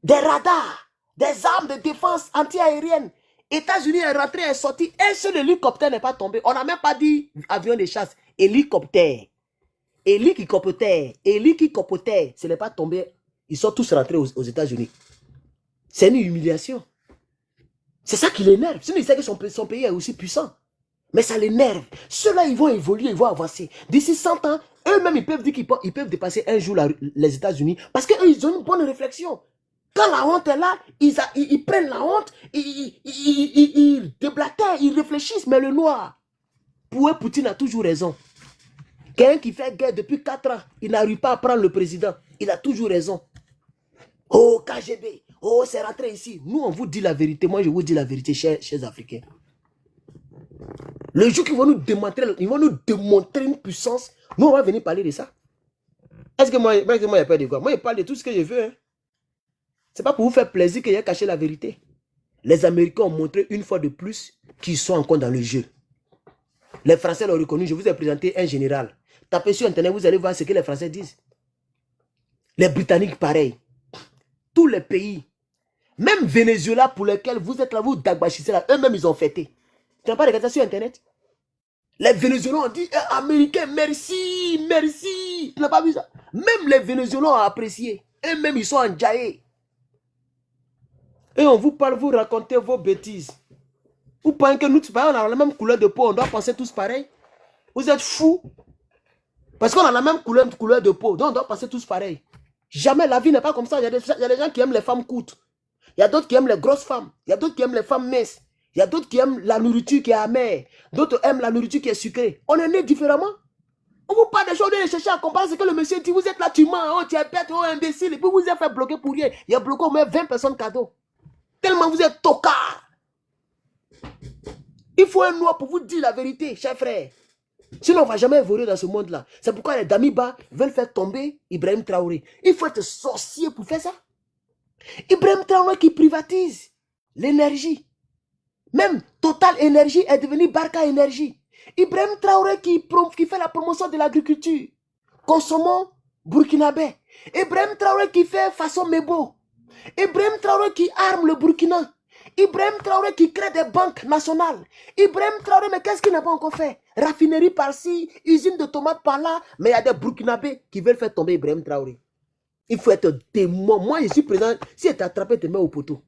des radars, des armes de défense anti-aérienne. États-Unis est rentré, est sorti. Un seul hélicoptère n'est pas tombé. On n'a même pas dit avion de chasse. Hélicoptère. Hélicoptère. Ce n'est pas tombé. Ils sont tous rentrés aux États-Unis. C'est une humiliation. C'est ça qui l'énerve. Sinon, il sait que son pays est aussi puissant. Mais ça l'énerve. Ceux-là, ils vont évoluer, ils vont avancer. D'ici 100 ans, eux-mêmes, ils peuvent dire qu'ils peuvent dépasser un jour les États-Unis. Parce qu'eux, ils ont une bonne réflexion. Quand la honte est là, ils prennent la honte, ils déblatèrent, ils réfléchissent. Mais le noir, pour eux, Poutine a toujours raison. Quelqu'un qui fait guerre depuis 4 ans, il n'arrive pas à prendre le président. Il a toujours raison. Oh, KGB, oh, c'est rentré ici. Nous, on vous dit la vérité. Moi, je vous dis la vérité, chers Africains. Le jour qu'ils vont nous démontrer, une puissance, nous, on va venir parler de ça. Est-ce que moi, il n'y a pas de quoi? Moi, je parle de tout ce que je veux. Hein. Ce n'est pas pour vous faire plaisir que j'ai caché la vérité. Les Américains ont montré une fois de plus qu'ils sont encore dans le jeu. Les Français l'ont reconnu. Je vous ai présenté un général. Tapez sur Internet, vous allez voir ce que les Français disent. Les Britanniques, pareil. Tous les pays. Même Venezuela, pour lesquels vous êtes là, vous dagbachissez là, eux-mêmes, ils ont fêté. Tu n'as pas regardé ça sur Internet? Les Vénézuéliens ont dit, Américains, merci, merci. Tu n'as pas vu ça? Même les Vénézuéliens ont apprécié. Eux-mêmes, ils sont enjaillés. Et on vous parle, vous racontez vos bêtises. Vous pensez que nous, on a la même couleur de peau, on doit penser tous pareil? Vous êtes fous? Parce qu'on a la même couleur de peau, donc on doit penser tous pareil. Jamais, la vie n'est pas comme ça. Il y a des gens qui aiment les femmes courtes. Il y a d'autres qui aiment les grosses femmes. Il y a d'autres qui aiment les femmes minces. Il y a d'autres qui aiment la nourriture qui est amère. D'autres aiment la nourriture qui est sucrée. On est nés différemment. On vous parle des choses, on est chercher à comparer ce que le monsieur dit. Vous êtes là, tu mens, oh, tu es bête, oh, imbécile. Et puis vous êtes fait bloquer pour rien. Il y a bloqué au moins 20 personnes cadeaux. Tellement vous êtes tocard. Il faut un noir pour vous dire la vérité, chers frères. Sinon, on ne va jamais évoluer dans ce monde-là. C'est pourquoi les Damiba veulent faire tomber Ibrahim Traoré. Il faut être sorcier pour faire ça. Ibrahim Traoré qui privatise l'énergie. Même Total Énergie est devenu Barca Énergie. Ibrahim Traoré qui fait la promotion de l'agriculture. Consommons burkinabé. Ibrahim Traoré qui fait façon Mebo. Ibrahim Traoré qui arme le Burkina. Ibrahim Traoré qui crée des banques nationales. Ibrahim Traoré, mais qu'est-ce qu'il n'a pas encore fait? Raffinerie par-ci, usine de tomates par-là. Mais il y a des Burkinabés qui veulent faire tomber Ibrahim Traoré. Il faut être témoin. Moi, je suis présent. Si tu es attrapé, tu te mets au poteau.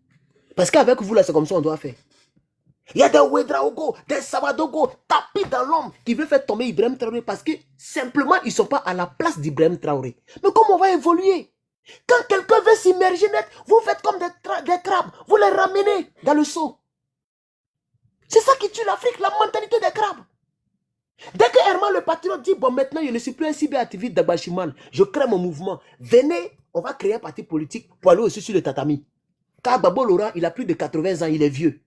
Parce qu'avec vous, là, c'est comme ça qu'on doit faire. Il y a des Ouedraogo, des Sabadogo, tapis dans l'homme qui veulent faire tomber Ibrahim Traoré parce que simplement, ils ne sont pas à la place d'Ibrahim Traoré. Mais comment on va évoluer? Quand quelqu'un veut s'immerger net, vous faites comme des crabes. Vous les ramenez dans le seau. C'est ça qui tue l'Afrique, la mentalité des crabes. Dès que Herman le patriote dit, bon maintenant je ne suis plus un cyberactiviste d'Abachiman, je crée mon mouvement. Venez, on va créer un parti politique pour aller aussi sur le tatami. Car Babo Laurent, il a plus de 80 ans, il est vieux.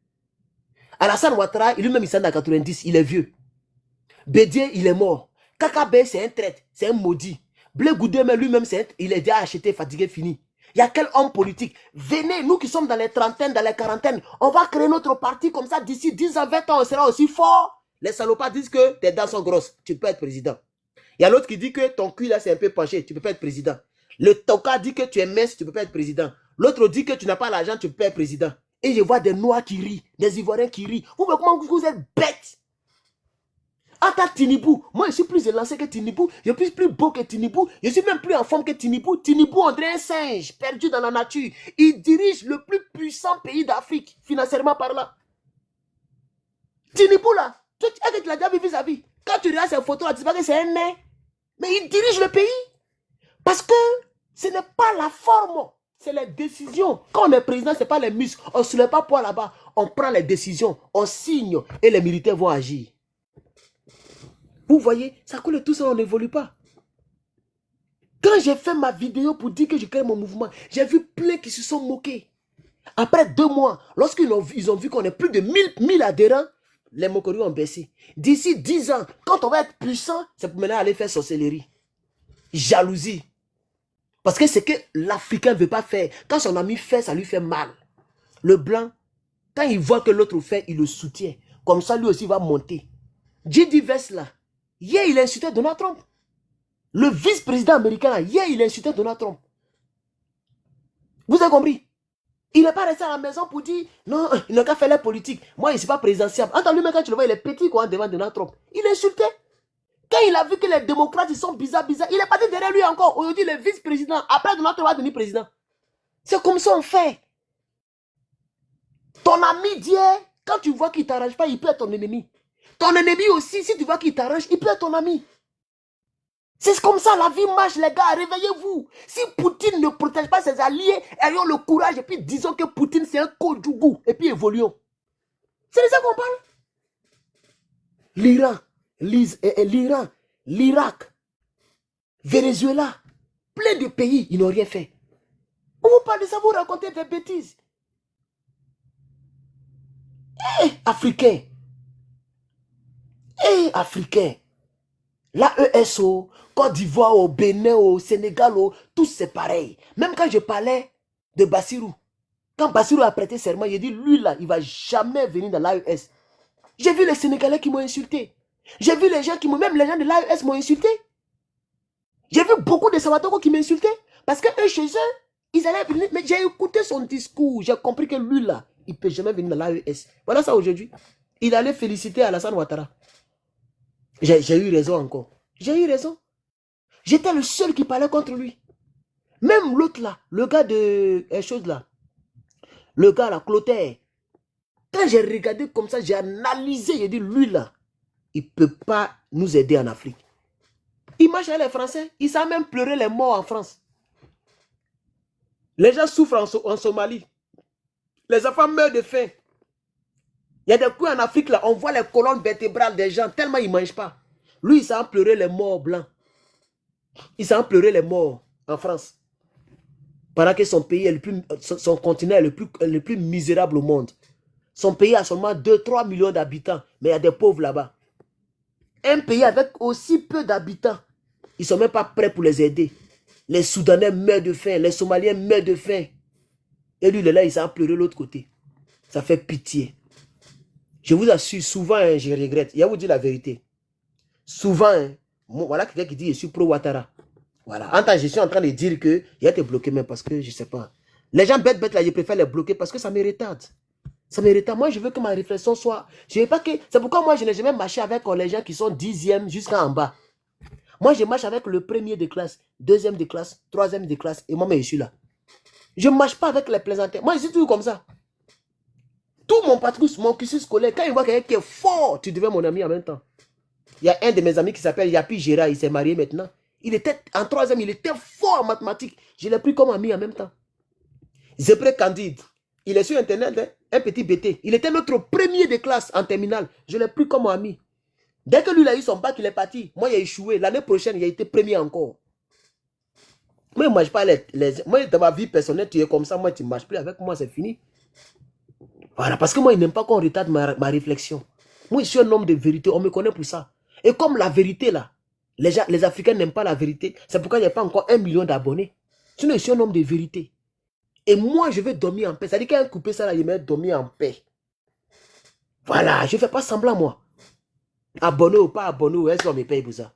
Alassane Ouattara, lui-même il s'en a 90, il est vieux. Bédier, il est mort. Kakabe, c'est un traître, c'est un maudit. Blé Goudé, lui-même, il est déjà acheté, fatigué, fini. Il y a quel homme politique? Venez, nous qui sommes dans les trentaines, dans les quarantaines, on va créer notre parti comme ça, d'ici 10 à 20 ans, on sera aussi fort. Les salopards disent que tes dents sont grosses, tu peux être président. Il y a l'autre qui dit que ton cul là c'est un peu penché, tu peux pas être président. Le toka dit que tu es mince, tu peux pas être président. L'autre dit que tu n'as pas l'argent, tu peux pas être président. Et je vois des Noirs qui rient, des Ivoiriens qui rient. Vous voyez comment vous êtes bêtes? Ata Tinibou, moi je suis plus élancé que Tinibou, je suis plus beau que Tinibou, je suis même plus en forme que Tinibou. Tinibou, on dirait un singe perdu dans la nature. Il dirige le plus puissant pays d'Afrique, financièrement par là. Tinibou là, tu l'as déjà vu sa vie. Quand tu regardes ses photos, tu dis pas que c'est un nain. Mais il dirige le pays. Parce que ce n'est pas la forme, c'est les décisions. Quand on est président, ce n'est pas les muscles. On ne se lève pas pour là-bas. On prend les décisions, on signe et les militaires vont agir. Vous voyez, ça coule tout ça, on n'évolue pas. Quand j'ai fait ma vidéo pour dire que je crée mon mouvement, j'ai vu plein qui se sont moqués. Après 2 mois, lorsqu'ils ont vu qu'on est plus de 1000 adhérents, les moqueries ont baissé. D'ici 10 ans, quand on va être puissant, c'est pour maintenant aller faire sorcellerie. Jalousie. Parce que c'est que l'Africain ne veut pas faire. Quand son ami fait, ça lui fait mal. Le blanc, quand il voit que l'autre fait, il le soutient. Comme ça, lui aussi va monter. J.D. Vance là, hier il a insulté Donald Trump. Le vice-président américain là, hier il a insulté Donald Trump. Vous avez compris? Il n'est pas resté à la maison pour dire, non, il n'a qu'à faire la politique. Moi, il ne suis pas présidentiable. Entends lui, mais quand tu le vois, il est petit quoi, devant Donald Trump. Il insultait. Quand il a vu que les démocrates, ils sont bizarres, il est parti derrière lui encore. Aujourd'hui, le vice-président, après Donald Trump va devenir président. C'est comme ça on fait. Ton ami dit, quand tu vois qu'il ne t'arrange pas, il peut être ton ennemi. Ton ennemi aussi, si tu vois qu'il t'arrange, il peut être ton ami. C'est comme ça la vie marche, les gars. Réveillez-vous. Si Poutine ne protège pas ses alliés, ayons le courage et puis disons que Poutine c'est un Kojougou. Et puis évoluons. C'est de ça qu'on parle. L'Iran, l'Irak, Venezuela, plein de pays, ils n'ont rien fait. On vous parle de ça, vous racontez des bêtises. Africains. Africains. L'AESO, Côte d'Ivoire, au Bénin, au Sénégal, tous c'est pareil. Même quand je parlais de Bassirou, quand Bassirou a prêté serment, j'ai dit, lui là, il ne va jamais venir dans l'AES. J'ai vu les Sénégalais qui m'ont insulté. J'ai vu les gens même les gens de l'AES m'ont insulté. J'ai vu beaucoup de Sabatoko qui m'insultaient. Parce que eux, chez eux, ils allaient venir. Mais j'ai écouté son discours. J'ai compris que lui là, il ne peut jamais venir dans l'AES. Voilà ça aujourd'hui. Il allait féliciter Alassane Ouattara. J'ai eu raison encore. J'ai eu raison. J'étais le seul qui parlait contre lui. Même l'autre là, le gars de chose là, le gars là, Clotaire. Quand j'ai regardé comme ça, j'ai analysé, j'ai dit lui là, il ne peut pas nous aider en Afrique. Il marche avec les Français, il s'est même pleuré les morts en France. Les gens souffrent en Somalie. Les enfants meurent de faim. Il y a des coups en Afrique là, on voit les colonnes vertébrales des gens, tellement ils ne mangent pas. Lui, il s'est pleuré les morts blancs. Il s'est pleuré les morts en France. Pendant que son pays est son continent est le plus misérable au monde. Son pays a seulement 2-3 millions d'habitants, mais il y a des pauvres là-bas. Un pays avec aussi peu d'habitants, ils ne sont même pas prêts pour les aider. Les Soudanais meurent de faim, les Somaliens meurent de faim. Et lui, là, il s'est pleuré de l'autre côté. Ça fait pitié. Je vous assure, souvent, hein, je regrette. Il y a vous dire la vérité. Souvent, hein, voilà quelqu'un qui dit je suis pro-Ouattara. Voilà. Je suis en train de dire que il a été bloqué même parce que je ne sais pas. Les gens bêtes là, je préfère les bloquer parce que ça me retarde. Ça me retarde. Moi, je veux que ma réflexion soit... Je veux pas que... C'est pourquoi moi, je n'ai jamais marché avec les gens qui sont 10e jusqu'en bas. Moi, je marche avec le premier de classe, deuxième de classe, troisième de classe et moi, je suis là. Je ne marche pas avec les plaisantins. Moi, je suis toujours comme ça. Tout mon parcours, mon cursus scolaire, quand il voit quelqu'un qui est fort, tu deviens mon ami en même temps. Il y a un de mes amis qui s'appelle Yapi Gérard, il s'est marié maintenant. Il était en troisième, il était fort en mathématiques. Je l'ai pris comme ami en même temps. Zépré Candide, il est sur Internet, hein, un petit BT. Il était notre premier de classe en terminale. Je l'ai pris comme ami. Dès que lui il a eu son bac, il est parti. Moi, il a échoué. L'année prochaine, il a été premier encore. Moi, je ne mange pas Moi, dans ma vie personnelle, tu es comme ça. Moi, tu ne marches plus avec moi, c'est fini. Voilà, parce que moi, il n'aime pas qu'on retarde ma réflexion. Moi, je suis un homme de vérité. On me connaît pour ça. Et comme la vérité, là, Les Africains n'aiment pas la vérité. C'est pourquoi il n'y a pas encore 1 million d'abonnés. Sinon, je suis un homme de vérité. Et moi, je vais dormir en paix. Ça dit qu'un coupé ça, là, il va dormir en paix. Voilà, je ne fais pas semblant, moi. Abonné ou pas abonné, est-ce qu'on me paye pour ça?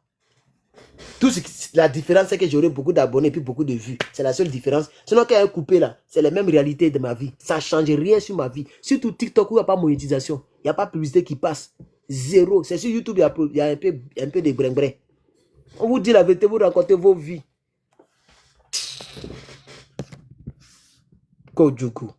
La différence, c'est que j'aurai beaucoup d'abonnés et puis beaucoup de vues. C'est la seule différence. Sinon, quand il y a un coupé là, c'est les mêmes réalités de ma vie. Ça ne change rien sur ma vie. Surtout TikTok où il n'y a pas monétisation. Il n'y a pas de publicité qui passe. Zéro. C'est sur YouTube, il y a un peu de brin-brin. On vous dit la vérité, vous racontez vos vies. Kojuku.